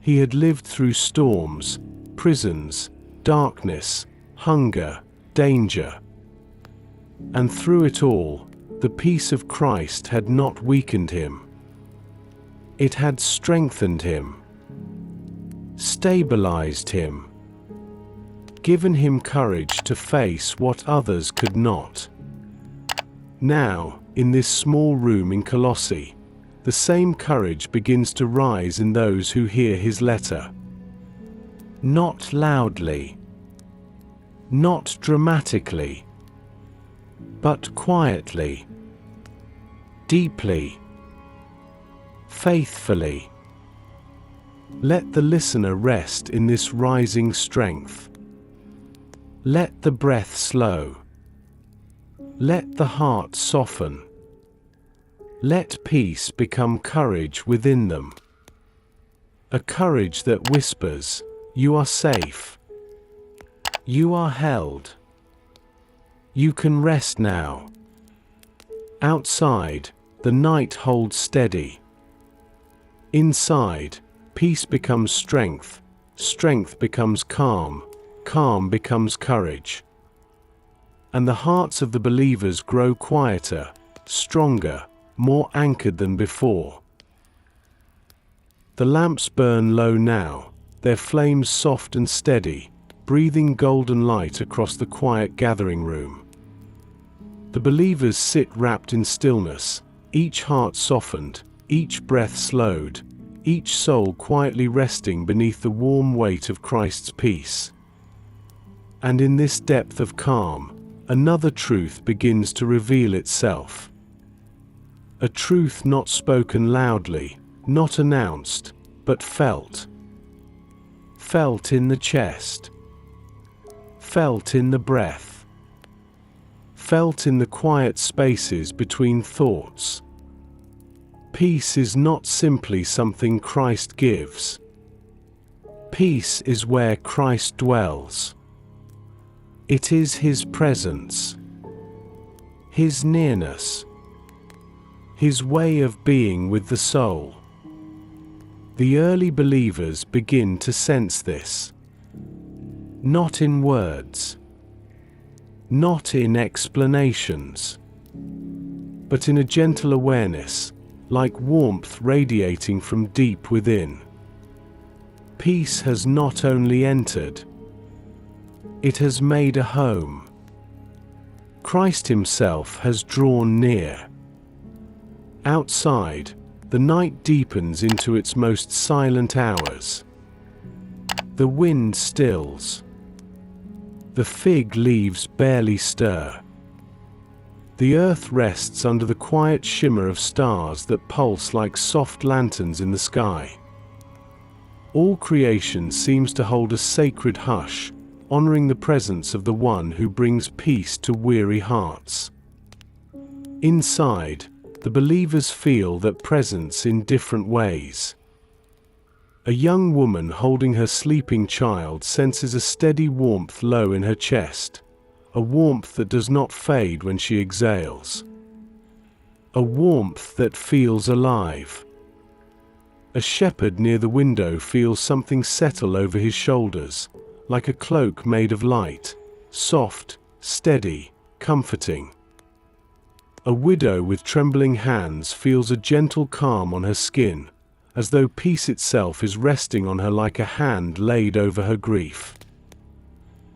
He had lived through storms, prisons, darkness, hunger, danger. And through it all, the peace of Christ had not weakened him. It had strengthened him, stabilized him, given him courage to face what others could not. Now, in this small room in Colossae, the same courage begins to rise in those who hear his letter. Not loudly, not dramatically, but quietly, deeply, faithfully. Let the listener rest in this rising strength. Let the breath slow. Let the heart soften. Let peace become courage within them. A courage that whispers, "You are safe. You are held. You can rest now." Outside, the night holds steady. Inside, peace becomes strength, strength becomes calm, calm becomes courage. And the hearts of the believers grow quieter, stronger, more anchored than before. The lamps burn low now, their flames soft and steady, breathing golden light across the quiet gathering room. The believers sit wrapped in stillness, each heart softened, each breath slowed, each soul quietly resting beneath the warm weight of Christ's peace. And in this depth of calm, another truth begins to reveal itself. A truth not spoken loudly, not announced, but felt. Felt in the chest. Felt in the breath. Felt in the quiet spaces between thoughts. Peace is not simply something Christ gives. Peace is where Christ dwells. It is His presence, His nearness, His way of being with the soul. The early believers begin to sense this. Not in words, not in explanations, but in a gentle awareness, like warmth radiating from deep within. Peace has not only entered, it has made a home. Christ Himself has drawn near. Outside, the night deepens into its most silent hours. The wind stills. The fig leaves barely stir. The earth rests under the quiet shimmer of stars that pulse like soft lanterns in the sky. All creation seems to hold a sacred hush, honoring the presence of the One who brings peace to weary hearts. Inside, the believers feel that presence in different ways. A young woman holding her sleeping child senses a steady warmth low in her chest, a warmth that does not fade when she exhales. A warmth that feels alive. A shepherd near the window feels something settle over his shoulders, like a cloak made of light, soft, steady, comforting. A widow with trembling hands feels a gentle calm on her skin, as though peace itself is resting on her like a hand laid over her grief.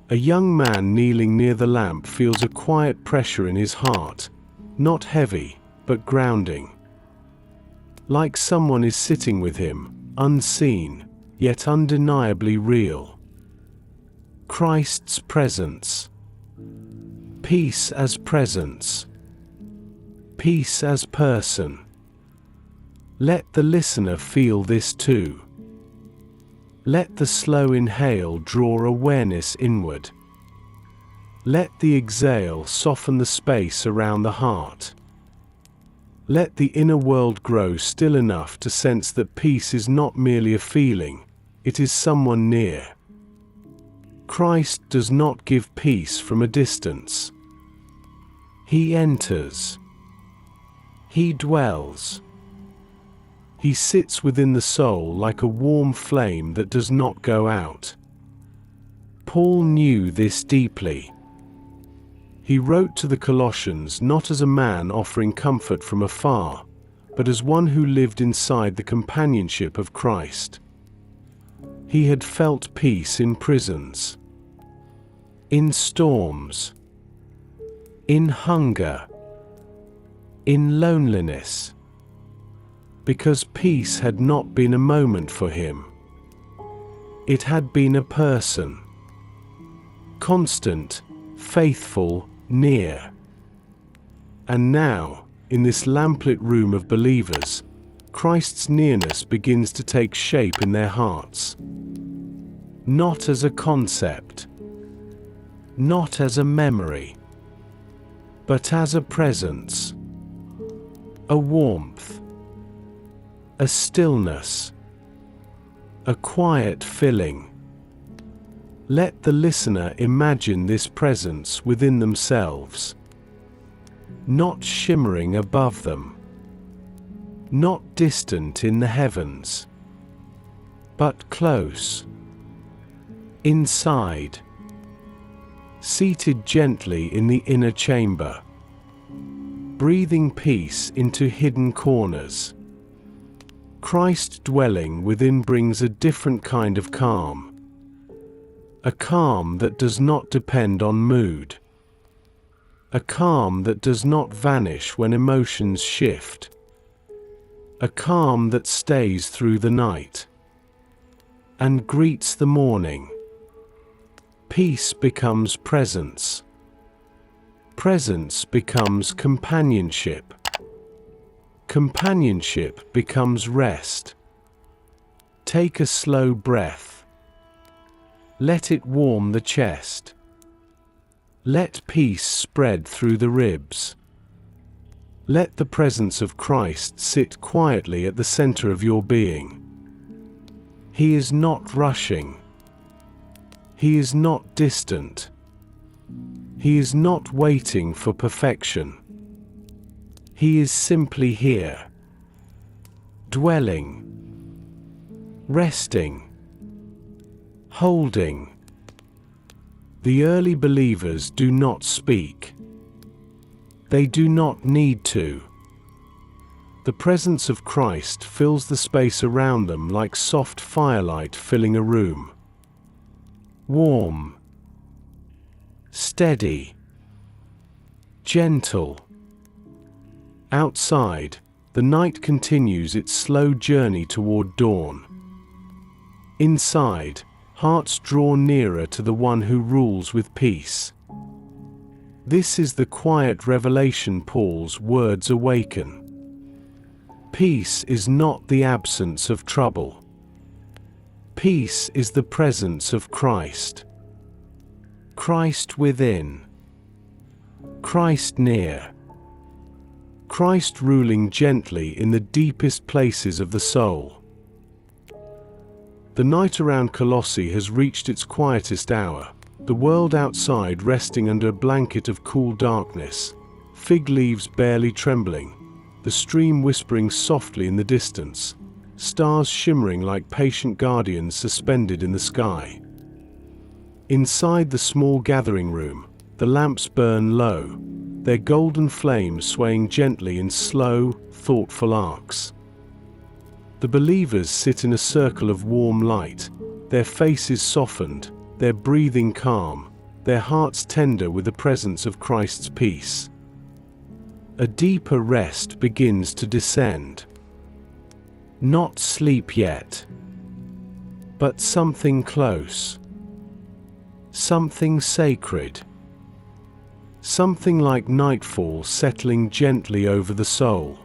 A young man kneeling near the lamp feels a quiet pressure in his heart, not heavy, but grounding. Like someone is sitting with him, unseen, yet undeniably real. Christ's presence. Peace as presence. Peace as person. Let the listener feel this too. Let the slow inhale draw awareness inward. Let the exhale soften the space around the heart. Let the inner world grow still enough to sense that peace is not merely a feeling, it is someone near. Christ does not give peace from a distance. He enters. He dwells. He sits within the soul like a warm flame that does not go out. Paul knew this deeply. He wrote to the Colossians not as a man offering comfort from afar, but as one who lived inside the companionship of Christ. He had felt peace in prisons, in storms, in hunger, in loneliness, because peace had not been a moment for him. It had been a person, constant, faithful, near. And now, in this lamplit room of believers, Christ's nearness begins to take shape in their hearts. Not as a concept, not as a memory, but as a presence, a warmth, a stillness, a quiet filling. Let the listener imagine this presence within themselves, not shimmering above them, not distant in the heavens, but close, inside, seated gently in the inner chamber, breathing peace into hidden corners. Christ dwelling within brings a different kind of calm. A calm that does not depend on mood. A calm that does not vanish when emotions shift. A calm that stays through the night and greets the morning. Peace becomes presence. Presence becomes companionship. Companionship becomes rest. Take a slow breath. Let it warm the chest. Let peace spread through the ribs. Let the presence of Christ sit quietly at the center of your being. He is not rushing. He is not distant. He is not waiting for perfection. He is simply here, dwelling, resting, holding. The early believers do not speak. They do not need to. The presence of Christ fills the space around them like soft firelight filling a room. Warm, steady, gentle. Outside, the night continues its slow journey toward dawn. Inside, hearts draw nearer to the one who rules with peace. This is the quiet revelation Paul's words awaken. Peace is not the absence of trouble. Peace is the presence of Christ. Christ within. Christ near. Christ ruling gently in the deepest places of the soul. The night around Colossae has reached its quietest hour, the world outside resting under a blanket of cool darkness, fig leaves barely trembling, the stream whispering softly in the distance, stars shimmering like patient guardians suspended in the sky. Inside the small gathering room, the lamps burn low, their golden flames swaying gently in slow, thoughtful arcs. The believers sit in a circle of warm light, their faces softened, their breathing calm, their hearts tender with the presence of Christ's peace. A deeper rest begins to descend. Not sleep yet, but something close. Something sacred. Something like nightfall settling gently over the soul.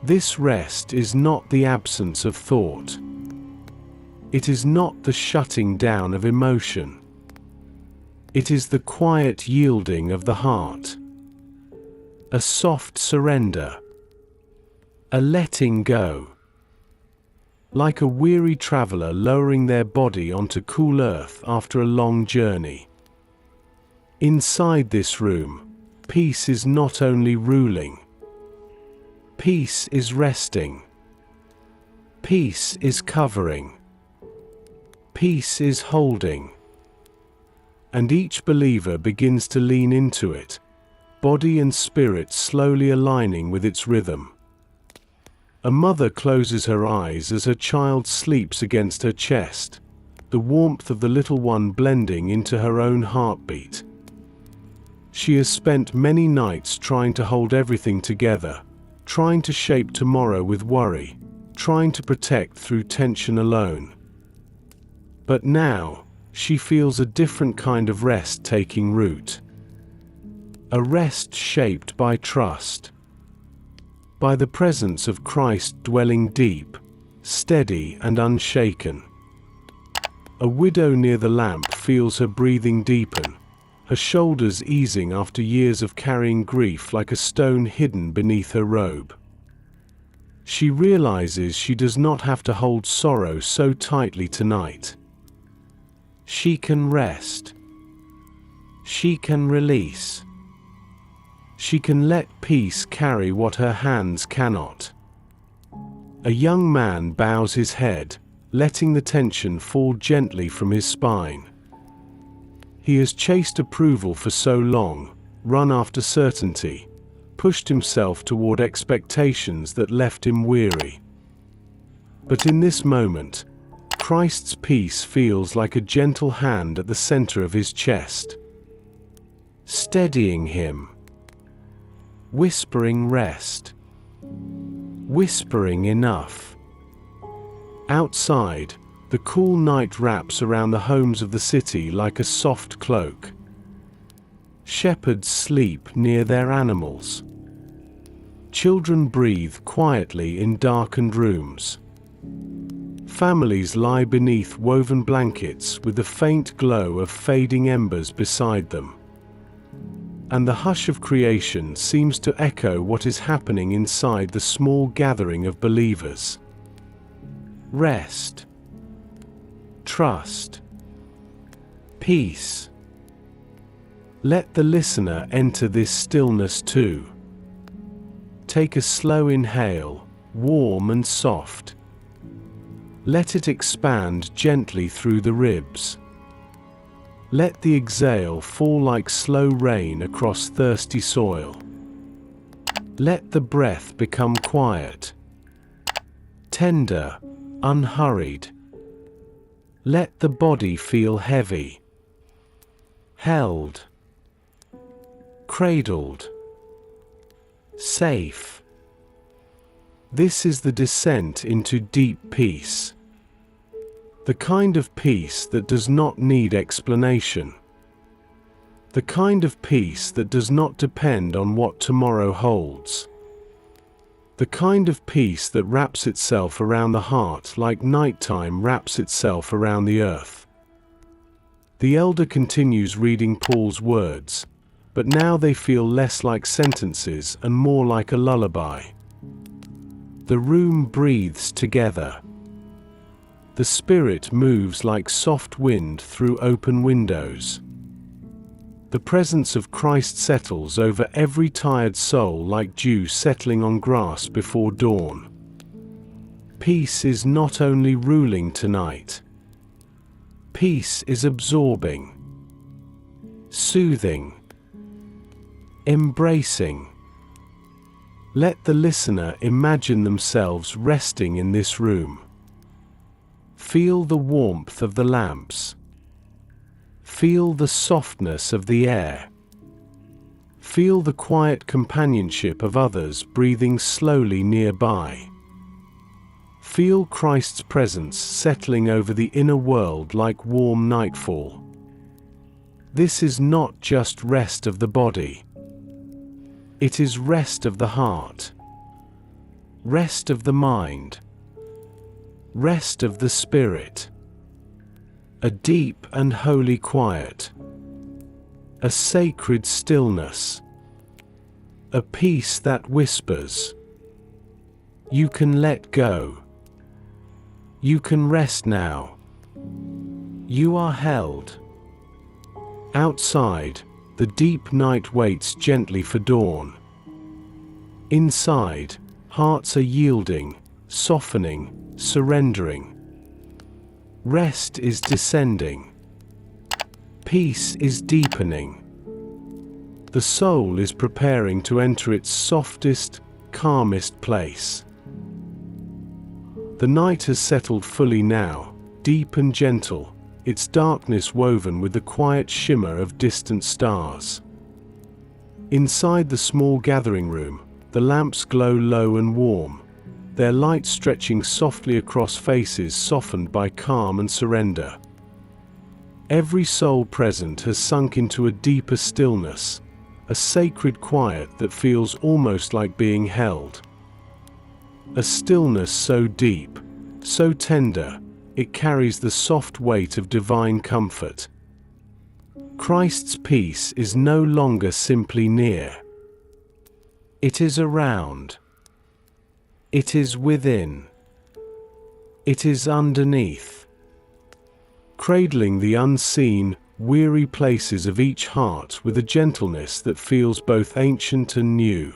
This rest is not the absence of thought. It is not the shutting down of emotion. It is the quiet yielding of the heart. A soft surrender. A letting go. like a weary traveler lowering their body onto cool earth after a long journey. Inside this room, peace is not only ruling. Peace is resting. Peace is covering. Peace is holding. And each believer begins to lean into it, body and spirit slowly aligning with its rhythm. A mother closes her eyes as her child sleeps against her chest, the warmth of the little one blending into her own heartbeat. She has spent many nights trying to hold everything together, trying to shape tomorrow with worry, trying to protect through tension alone. But now, she feels a different kind of rest taking root. A rest shaped by trust. By the presence of Christ dwelling deep, steady and unshaken. A widow near the lamp feels her breathing deepen, her shoulders easing after years of carrying grief like a stone hidden beneath her robe. She realizes she does not have to hold sorrow so tightly tonight. She can rest. She can release. She can let peace carry what her hands cannot. A young man bows his head, letting the tension fall gently from his spine. He has chased approval for so long, run after certainty, pushed himself toward expectations that left him weary. But in this moment, Christ's peace feels like a gentle hand at the center of his chest, steadying him, whispering rest, whispering enough. Outside, the cool night wraps around the homes of the city like a soft cloak. Shepherds sleep near their animals. Children breathe quietly in darkened rooms. Families lie beneath woven blankets with the faint glow of fading embers beside them. And the hush of creation seems to echo what is happening inside the small gathering of believers. Rest. Trust. Peace. Let the listener enter this stillness too. Take a slow inhale, warm and soft. Let it expand gently through the ribs. Let the exhale fall like slow rain across thirsty soil. Let the breath become quiet, tender, unhurried. Let the body feel heavy, held, cradled, safe. This is the descent into deep peace. The kind of peace that does not need explanation. The kind of peace that does not depend on what tomorrow holds. The kind of peace that wraps itself around the heart like nighttime wraps itself around the earth. The elder continues reading Paul's words, but now they feel less like sentences and more like a lullaby. The room breathes together. The Spirit moves like soft wind through open windows. The presence of Christ settles over every tired soul like dew settling on grass before dawn. Peace is not only ruling tonight. Peace is absorbing, soothing, embracing. Let the listener imagine themselves resting in this room. Feel the warmth of the lamps. Feel the softness of the air. Feel the quiet companionship of others breathing slowly nearby. Feel Christ's presence settling over the inner world like warm nightfall. This is not just rest of the body. It is rest of the heart. Rest of the mind. Rest of the spirit. A deep and holy quiet. A sacred stillness. A peace that whispers, "You can let go. You can rest now. You are held. Outside, the deep night waits gently for dawn. Inside, hearts are yielding, softening, surrendering. Rest is descending. Peace is deepening. The soul is preparing to enter its softest, calmest place. The night has settled fully now, deep and gentle, its darkness woven with the quiet shimmer of distant stars. Inside the small gathering room, the lamps glow low and warm, their light stretching softly across faces softened by calm and surrender. Every soul present has sunk into a deeper stillness, a sacred quiet that feels almost like being held. A stillness so deep, so tender, it carries the soft weight of divine comfort. Christ's peace is no longer simply near. It is around. It is within. It is underneath. Cradling the unseen, weary places of each heart with a gentleness that feels both ancient and new.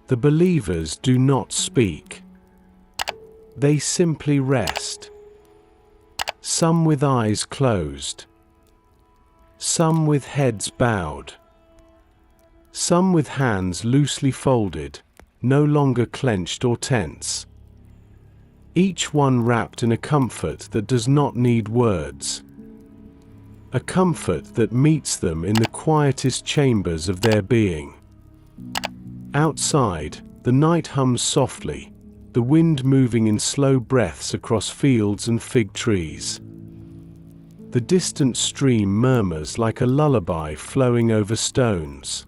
The believers do not speak. They simply rest. Some with eyes closed. Some with heads bowed. Some with hands loosely folded, no longer clenched or tense. Each one wrapped in a comfort that does not need words. A comfort that meets them in the quietest chambers of their being. Outside, the night hums softly, the wind moving in slow breaths across fields and fig trees. The distant stream murmurs like a lullaby flowing over stones.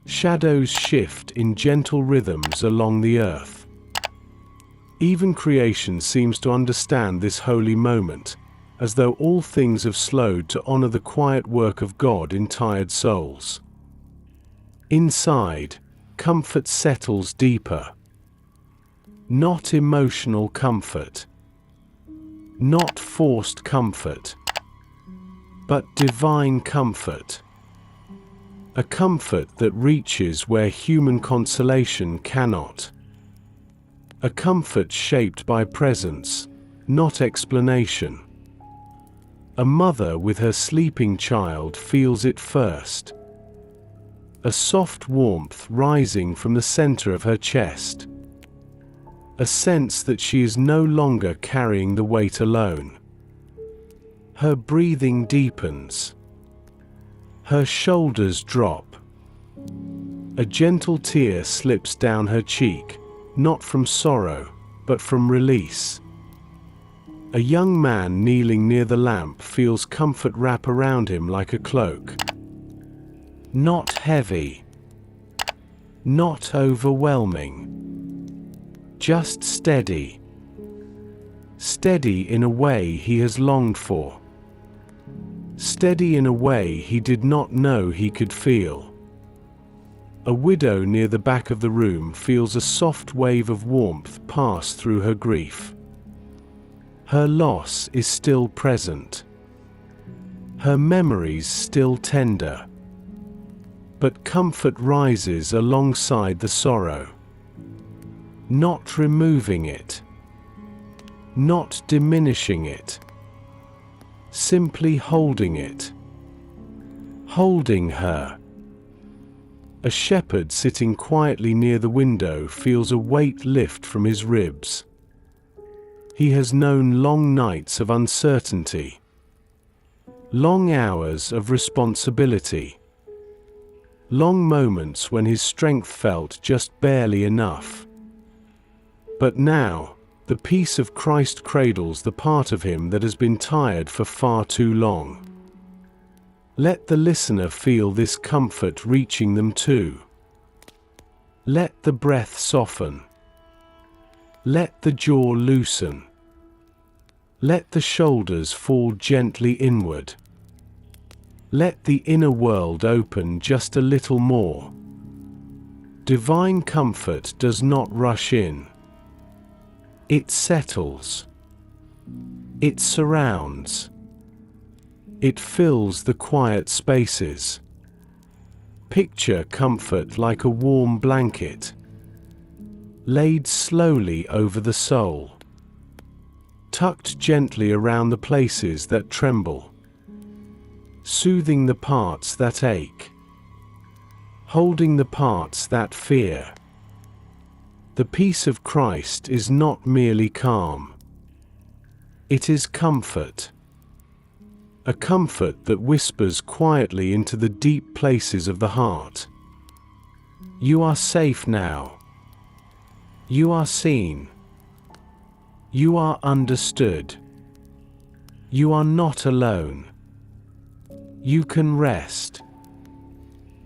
Shadows shift in gentle rhythms along the earth. Even creation seems to understand this holy moment, as though all things have slowed to honor the quiet work of God in tired souls. Inside, comfort settles deeper. Not emotional comfort. Not forced comfort. But divine comfort. A comfort that reaches where human consolation cannot. A comfort shaped by presence, not explanation. A mother with her sleeping child feels it first. A soft warmth rising from the center of her chest. A sense that she is no longer carrying the weight alone. Her breathing deepens. Her shoulders drop. A gentle tear slips down her cheek, not from sorrow, but from release. A young man kneeling near the lamp feels comfort wrap around him like a cloak. Not heavy. Not overwhelming. Just steady. Steady in a way he has longed for. Steady in a way he did not know he could feel. A widow near the back of the room feels a soft wave of warmth pass through her grief. Her loss is still present. Her memories still tender. But comfort rises alongside the sorrow. Not removing it. Not diminishing it. Simply holding it. Holding her. A shepherd sitting quietly near the window feels a weight lift from his ribs. He has known long nights of uncertainty. Long hours of responsibility. Long moments when his strength felt just barely enough. But now, the peace of Christ cradles the part of him that has been tired for far too long. Let the listener feel this comfort reaching them too. Let the breath soften. Let the jaw loosen. Let the shoulders fall gently inward. Let the inner world open just a little more. Divine comfort does not rush in. It settles. It surrounds. It fills the quiet spaces. Picture comfort like a warm blanket, laid slowly over the soul, tucked gently around the places that tremble, soothing the parts that ache, holding the parts that fear. The peace of Christ is not merely calm. It is comfort. A comfort that whispers quietly into the deep places of the heart. You are safe now. You are seen. You are understood. You are not alone. You can rest.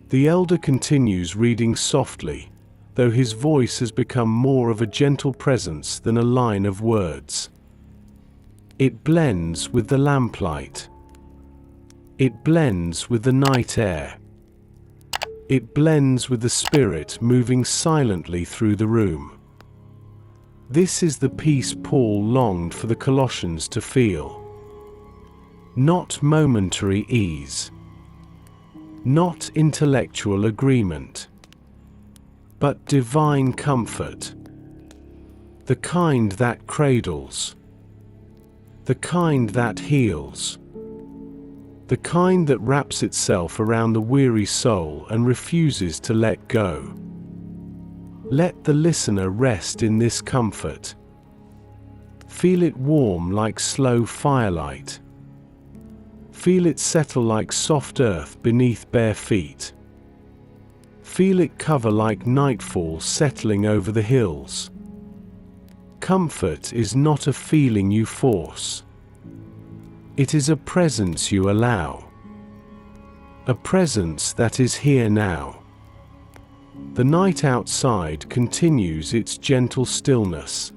The elder continues reading softly, though his voice has become more of a gentle presence than a line of words. It blends with the lamplight. It blends with the night air. It blends with the Spirit moving silently through the room. This is the peace Paul longed for the Colossians to feel. Not momentary ease. Not intellectual agreement. But divine comfort. The kind that cradles. The kind that heals. The kind that wraps itself around the weary soul and refuses to let go. Let the listener rest in this comfort. Feel it warm like slow firelight. Feel it settle like soft earth beneath bare feet. Feel it cover like nightfall settling over the hills. Comfort is not a feeling you force. It is a presence you allow. A presence that is here now. The night outside continues its gentle stillness.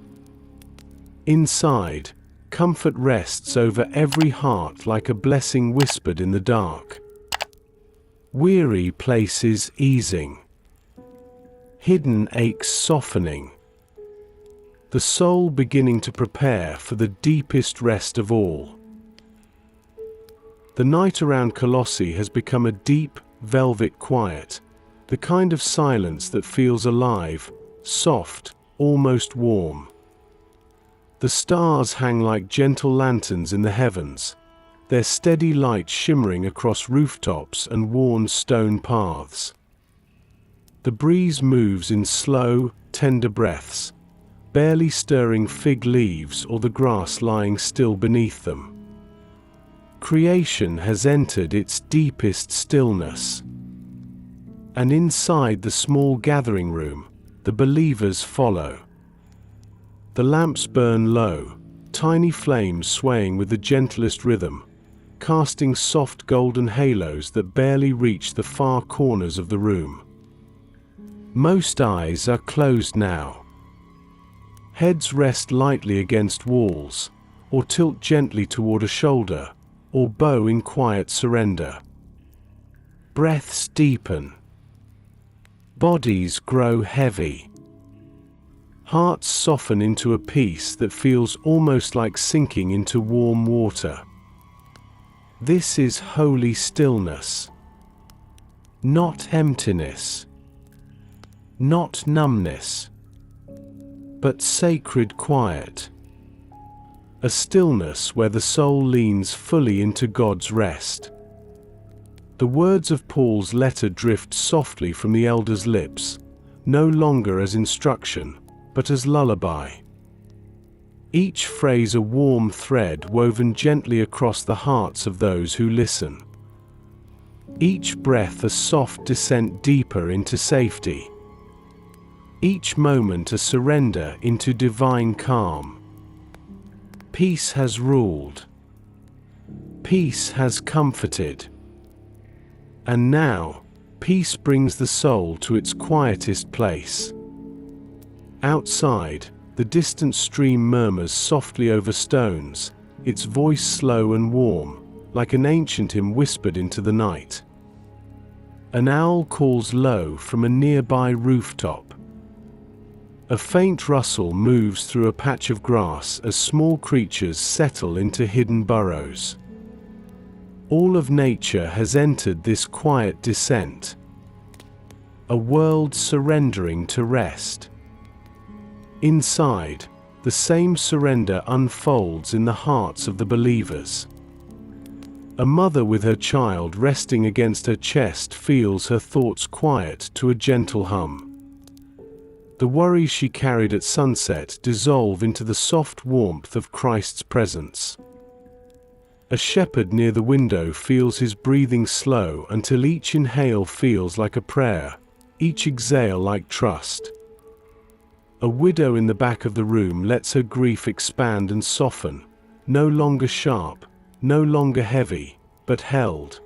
Inside, comfort rests over every heart like a blessing whispered in the dark. Weary places easing. Hidden aches softening. The soul beginning to prepare for the deepest rest of all. The night around Colossae has become a deep, velvet quiet, the kind of silence that feels alive, soft, almost warm. The stars hang like gentle lanterns in the heavens, their steady light shimmering across rooftops and worn stone paths. The breeze moves in slow, tender breaths, barely stirring fig leaves or the grass lying still beneath them. Creation has entered its deepest stillness. And inside the small gathering room, the believers follow. The lamps burn low, tiny flames swaying with the gentlest rhythm, casting soft golden halos that barely reach the far corners of the room. Most eyes are closed now. Heads rest lightly against walls, or tilt gently toward a shoulder, or bow in quiet surrender. Breaths deepen. Bodies grow heavy. Hearts soften into a peace that feels almost like sinking into warm water. This is holy stillness. Not emptiness. Not numbness. But sacred quiet. A stillness where the soul leans fully into God's rest. The words of Paul's letter drift softly from the elder's lips, no longer as instruction, but as lullaby. Each phrase a warm thread woven gently across the hearts of those who listen. Each breath a soft descent deeper into safety. Each moment a surrender into divine calm. Peace has ruled. Peace has comforted. And now, peace brings the soul to its quietest place. Outside, the distant stream murmurs softly over stones, its voice slow and warm, like an ancient hymn whispered into the night. An owl calls low from a nearby rooftop. A faint rustle moves through a patch of grass as small creatures settle into hidden burrows. All of nature has entered this quiet descent. A world surrendering to rest. Inside, the same surrender unfolds in the hearts of the believers. A mother with her child resting against her chest feels her thoughts quiet to a gentle hum. The worries she carried at sunset dissolve into the soft warmth of Christ's presence. A shepherd near the window feels his breathing slow until each inhale feels like a prayer, each exhale like trust. A widow in the back of the room lets her grief expand and soften, no longer sharp, no longer heavy, but held.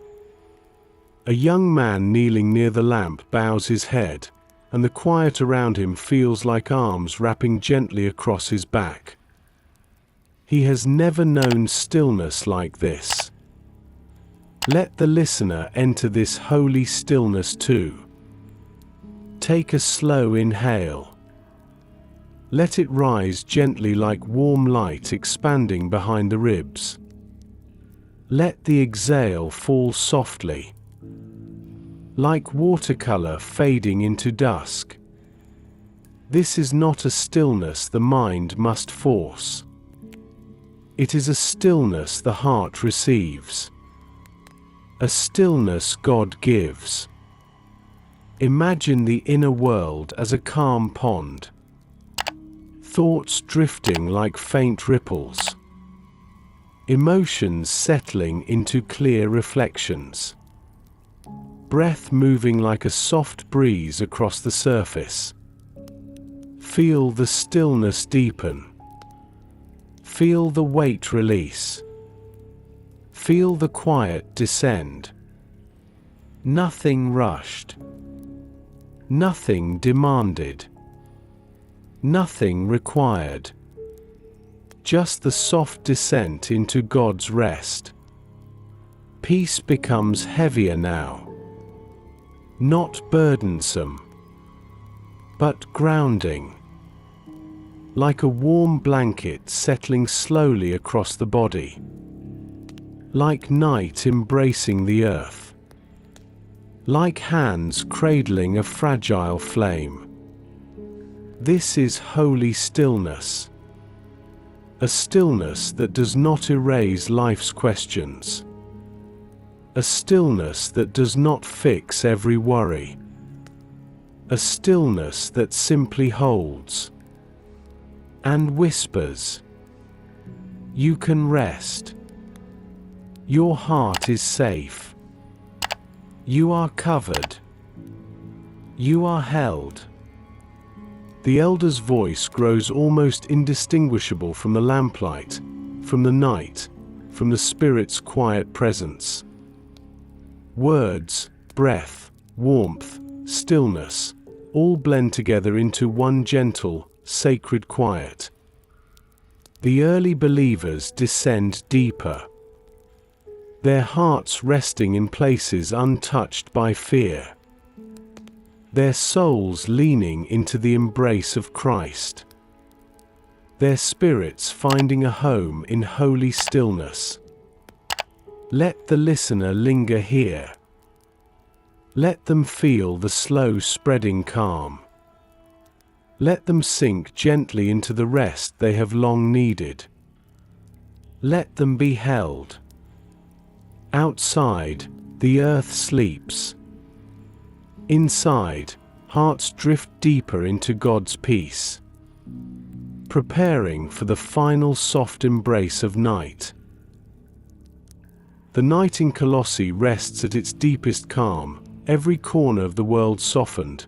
A young man kneeling near the lamp bows his head, and the quiet around him feels like arms wrapping gently across his back. He has never known stillness like this. Let the listener enter this holy stillness too. Take a slow inhale. Let it rise gently like warm light expanding behind the ribs. Let the exhale fall softly, like watercolor fading into dusk. This is not a stillness the mind must force. It is a stillness the heart receives. A stillness God gives. Imagine the inner world as a calm pond. Thoughts drifting like faint ripples. Emotions settling into clear reflections. Breath moving like a soft breeze across the surface. Feel the stillness deepen. Feel the weight release. Feel the quiet descend. Nothing rushed. Nothing demanded. Nothing required. Just the soft descent into God's rest. Peace becomes heavier now. Not burdensome, but grounding. Like a warm blanket settling slowly across the body. Like night embracing the earth. Like hands cradling a fragile flame. This is holy stillness. A stillness that does not erase life's questions. A stillness that does not fix every worry. A stillness that simply holds and whispers, "You can rest. Your heart is safe. You are covered. You are held." The elder's voice grows almost indistinguishable from the lamplight, from the night, from the Spirit's quiet presence. Words, breath, warmth, stillness, all blend together into one gentle, sacred quiet. The early believers descend deeper, their hearts resting in places untouched by fear, their souls leaning into the embrace of Christ, their spirits finding a home in holy stillness. Let the listener linger here. Let them feel the slow spreading calm. Let them sink gently into the rest they have long needed. Let them be held. Outside, the earth sleeps. Inside, hearts drift deeper into God's peace, preparing for the final soft embrace of night. The night in Colossae rests at its deepest calm, every corner of the world softened,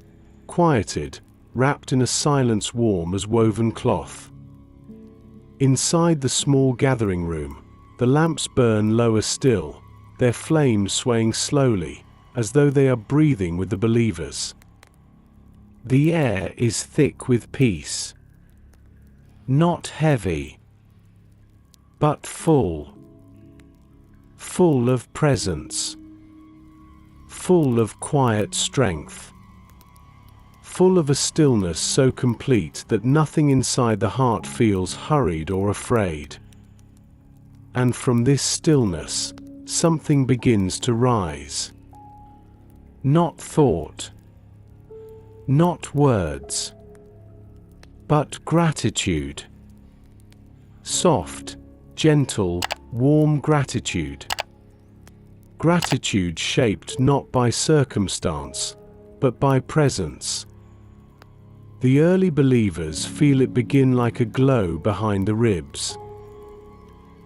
quieted, wrapped in a silence warm as woven cloth. Inside the small gathering room, the lamps burn lower still, their flames swaying slowly, as though they are breathing with the believers. The air is thick with peace. Not heavy, but full. Full of presence. Full of quiet strength. full of a stillness so complete that nothing inside the heart feels hurried or afraid. And from this stillness, something begins to rise. Not thought, not words, but gratitude. Soft, gentle, warm gratitude. Gratitude shaped not by circumstance, but by presence. The early believers feel it begin like a glow behind the ribs,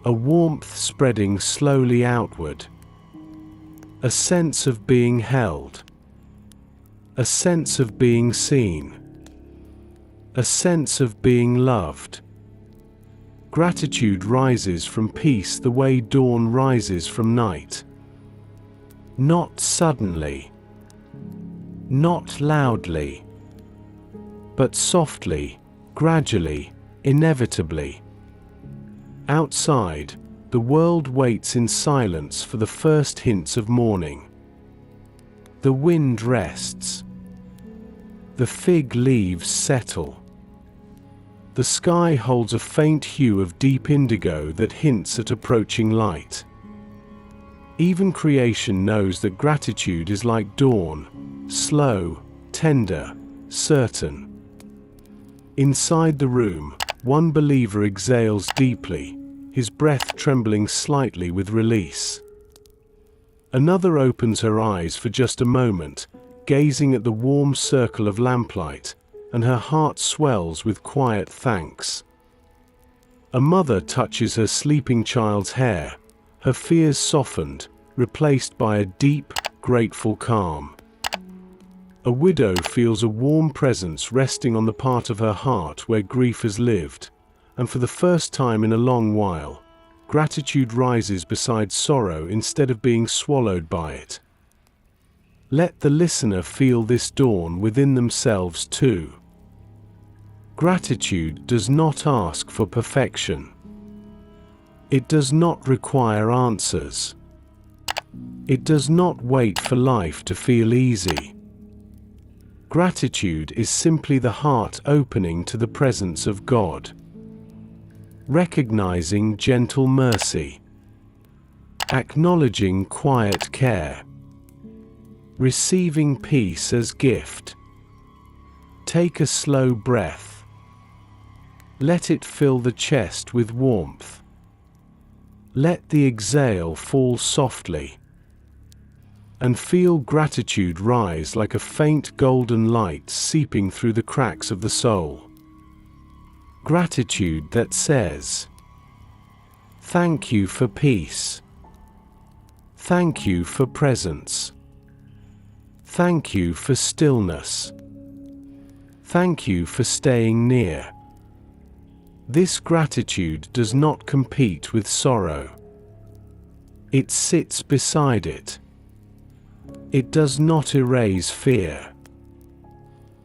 a warmth spreading slowly outward, a sense of being held, a sense of being seen, a sense of being loved. Gratitude rises from peace the way dawn rises from night. Not suddenly, not loudly, but softly, gradually, inevitably. Outside, the world waits in silence for the first hints of morning. The wind rests. The fig leaves settle. The sky holds a faint hue of deep indigo that hints at approaching light. Even creation knows that gratitude is like dawn, slow, tender, certain. Inside the room, one believer exhales deeply, his breath trembling slightly with release. Another opens her eyes for just a moment, gazing at the warm circle of lamplight, and her heart swells with quiet thanks. A mother touches her sleeping child's hair, her fears softened, replaced by a deep, grateful calm. A widow feels a warm presence resting on the part of her heart where grief has lived, and for the first time in a long while, gratitude rises beside sorrow instead of being swallowed by it. Let the listener feel this dawn within themselves too. Gratitude does not ask for perfection. It does not require answers. It does not wait for life to feel easy. Gratitude is simply the heart opening to the presence of God, recognizing gentle mercy, acknowledging quiet care, receiving peace as gift. Take a slow breath. Let it fill the chest with warmth. Let the exhale fall softly, and feel gratitude rise like a faint golden light seeping through the cracks of the soul. Gratitude that says, "Thank you for peace. Thank you for presence. Thank you for stillness. Thank you for staying near." This gratitude does not compete with sorrow. It sits beside it. It does not erase fear.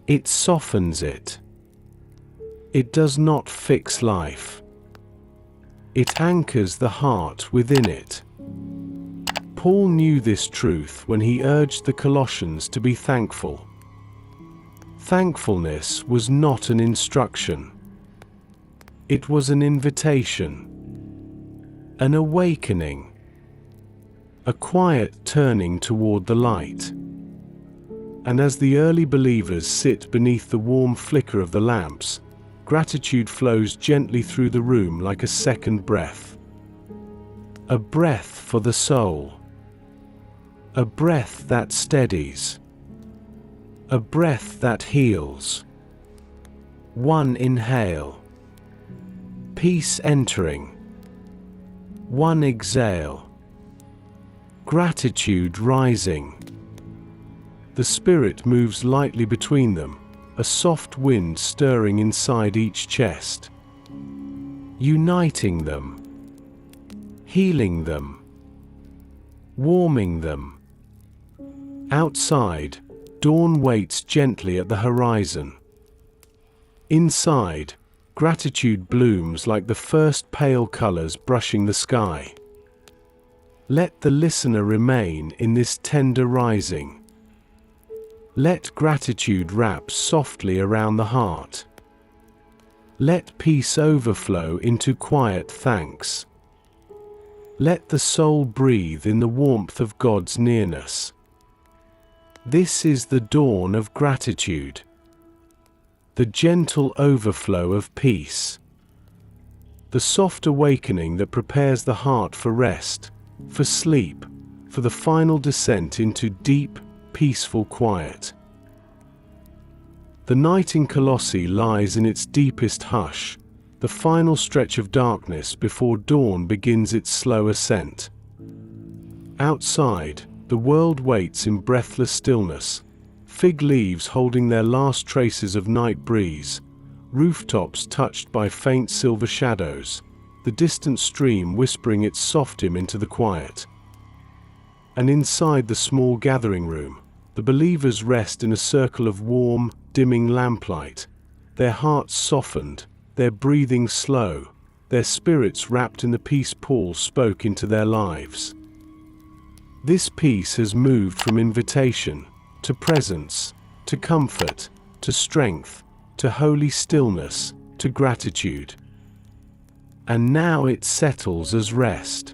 It softens it. It does not fix life. It anchors the heart within it. Paul knew this truth when he urged the Colossians to be thankful. Thankfulness was not an instruction. It was an invitation, an awakening, a quiet turning toward the light. And as the early believers sit beneath the warm flicker of the lamps, gratitude flows gently through the room like a second breath. A breath for the soul. A breath that steadies. A breath that heals. One inhale. Peace entering. One exhale. Gratitude rising. The Spirit moves lightly between them, a soft wind stirring inside each chest, uniting them, healing them, warming them. Outside, dawn waits gently at the horizon. Inside, gratitude blooms like the first pale colors brushing the sky. Let the listener remain in this tender rising. Let gratitude wrap softly around the heart. Let peace overflow into quiet thanks. Let the soul breathe in the warmth of God's nearness. This is the dawn of gratitude, the gentle overflow of peace, the soft awakening that prepares the heart for rest, for sleep, for the final descent into deep, peaceful quiet. The night in Colossae lies in its deepest hush, the final stretch of darkness before dawn begins its slow ascent. Outside, the world waits in breathless stillness, fig leaves holding their last traces of night breeze, rooftops touched by faint silver shadows, the distant stream whispering its soft hymn into the quiet. And inside the small gathering room, the believers rest in a circle of warm, dimming lamplight, their hearts softened, their breathing slow, their spirits wrapped in the peace Paul spoke into their lives. This peace has moved from invitation to presence, to comfort, to strength, to holy stillness, to gratitude. And now it settles as rest.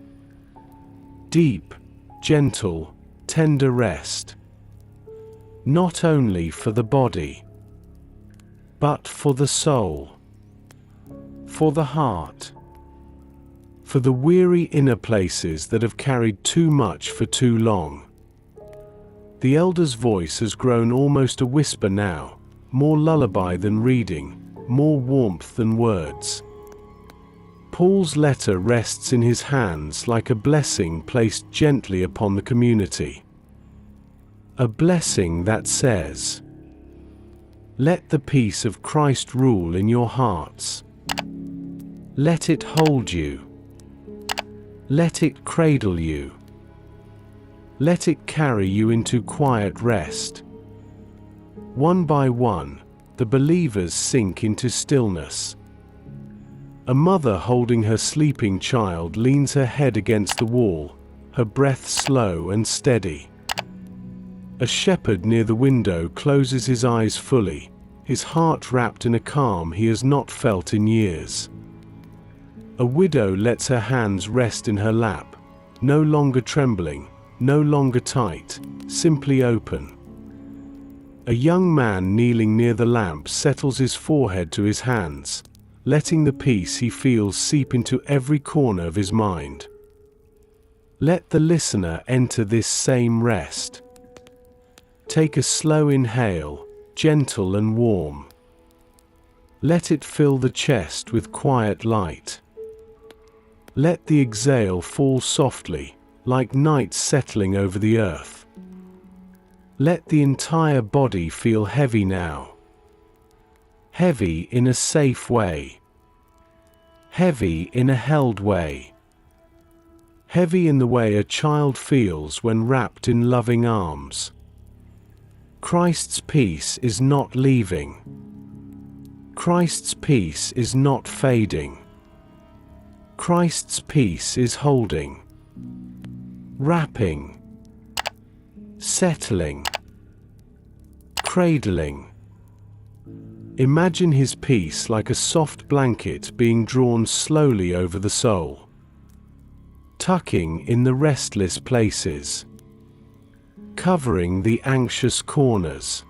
Deep, gentle, tender rest. Not only for the body, but for the soul, for the heart, for the weary inner places that have carried too much for too long. The elder's voice has grown almost a whisper now, more lullaby than reading, more warmth than words. Paul's letter rests in his hands like a blessing placed gently upon the community. A blessing that says, "Let the peace of Christ rule in your hearts. Let it hold you. Let it cradle you. Let it carry you into quiet rest." One by one, the believers sink into stillness. A mother holding her sleeping child leans her head against the wall, her breath slow and steady. A shepherd near the window closes his eyes fully, his heart wrapped in a calm he has not felt in years. A widow lets her hands rest in her lap, no longer trembling, no longer tight, simply open. A young man kneeling near the lamp settles his forehead to his hands, letting the peace he feels seep into every corner of his mind. Let the listener enter this same rest. Take a slow inhale, gentle and warm. Let it fill the chest with quiet light. Let the exhale fall softly, like night settling over the earth. Let the entire body feel heavy now. Heavy in a safe way. Heavy in a held way. Heavy in the way a child feels when wrapped in loving arms. Christ's peace is not leaving. Christ's peace is not fading. Christ's peace is holding, wrapping, settling, cradling. Imagine his peace like a soft blanket being drawn slowly over the soul, tucking in the restless places, covering the anxious corners,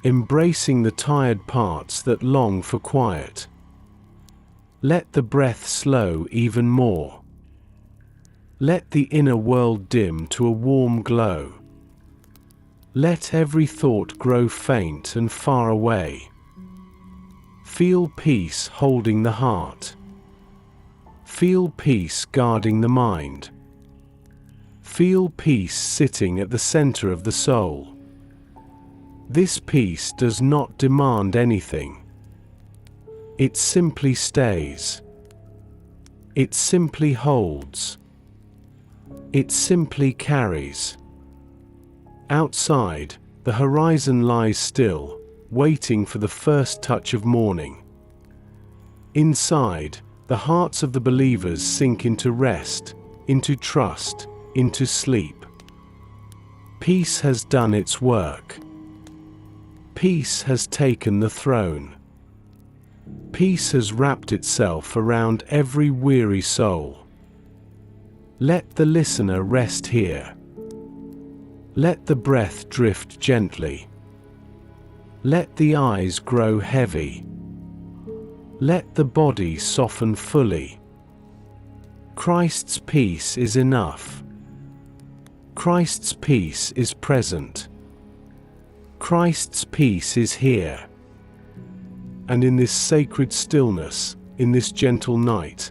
embracing the tired parts that long for quiet. Let the breath slow even more. Let the inner world dim to a warm glow. Let every thought grow faint and far away. Feel peace holding the heart. Feel peace guarding the mind. Feel peace sitting at the center of the soul. This peace does not demand anything. It simply stays. It simply holds. It simply carries. Outside, the horizon lies still, waiting for the first touch of morning. Inside, the hearts of the believers sink into rest, into trust, into sleep. Peace has done its work. Peace has taken the throne. Peace has wrapped itself around every weary soul. Let the listener rest here. Let the breath drift gently. Let the eyes grow heavy. Let the body soften fully. Christ's peace is enough. Christ's peace is present. Christ's peace is here. And in this sacred stillness, in this gentle night,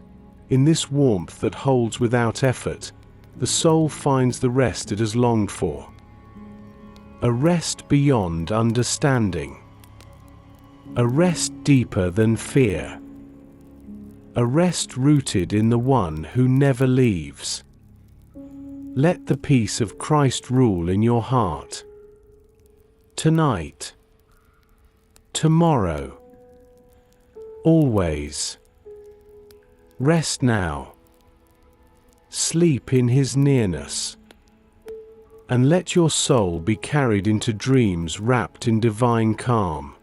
in this warmth that holds without effort, the soul finds the rest it has longed for. A rest beyond understanding. A rest deeper than fear. A rest rooted in the one who never leaves. Let the peace of Christ rule in your heart. Tonight. Tomorrow. Always. Rest now. Sleep in His nearness. And let your soul be carried into dreams wrapped in divine calm.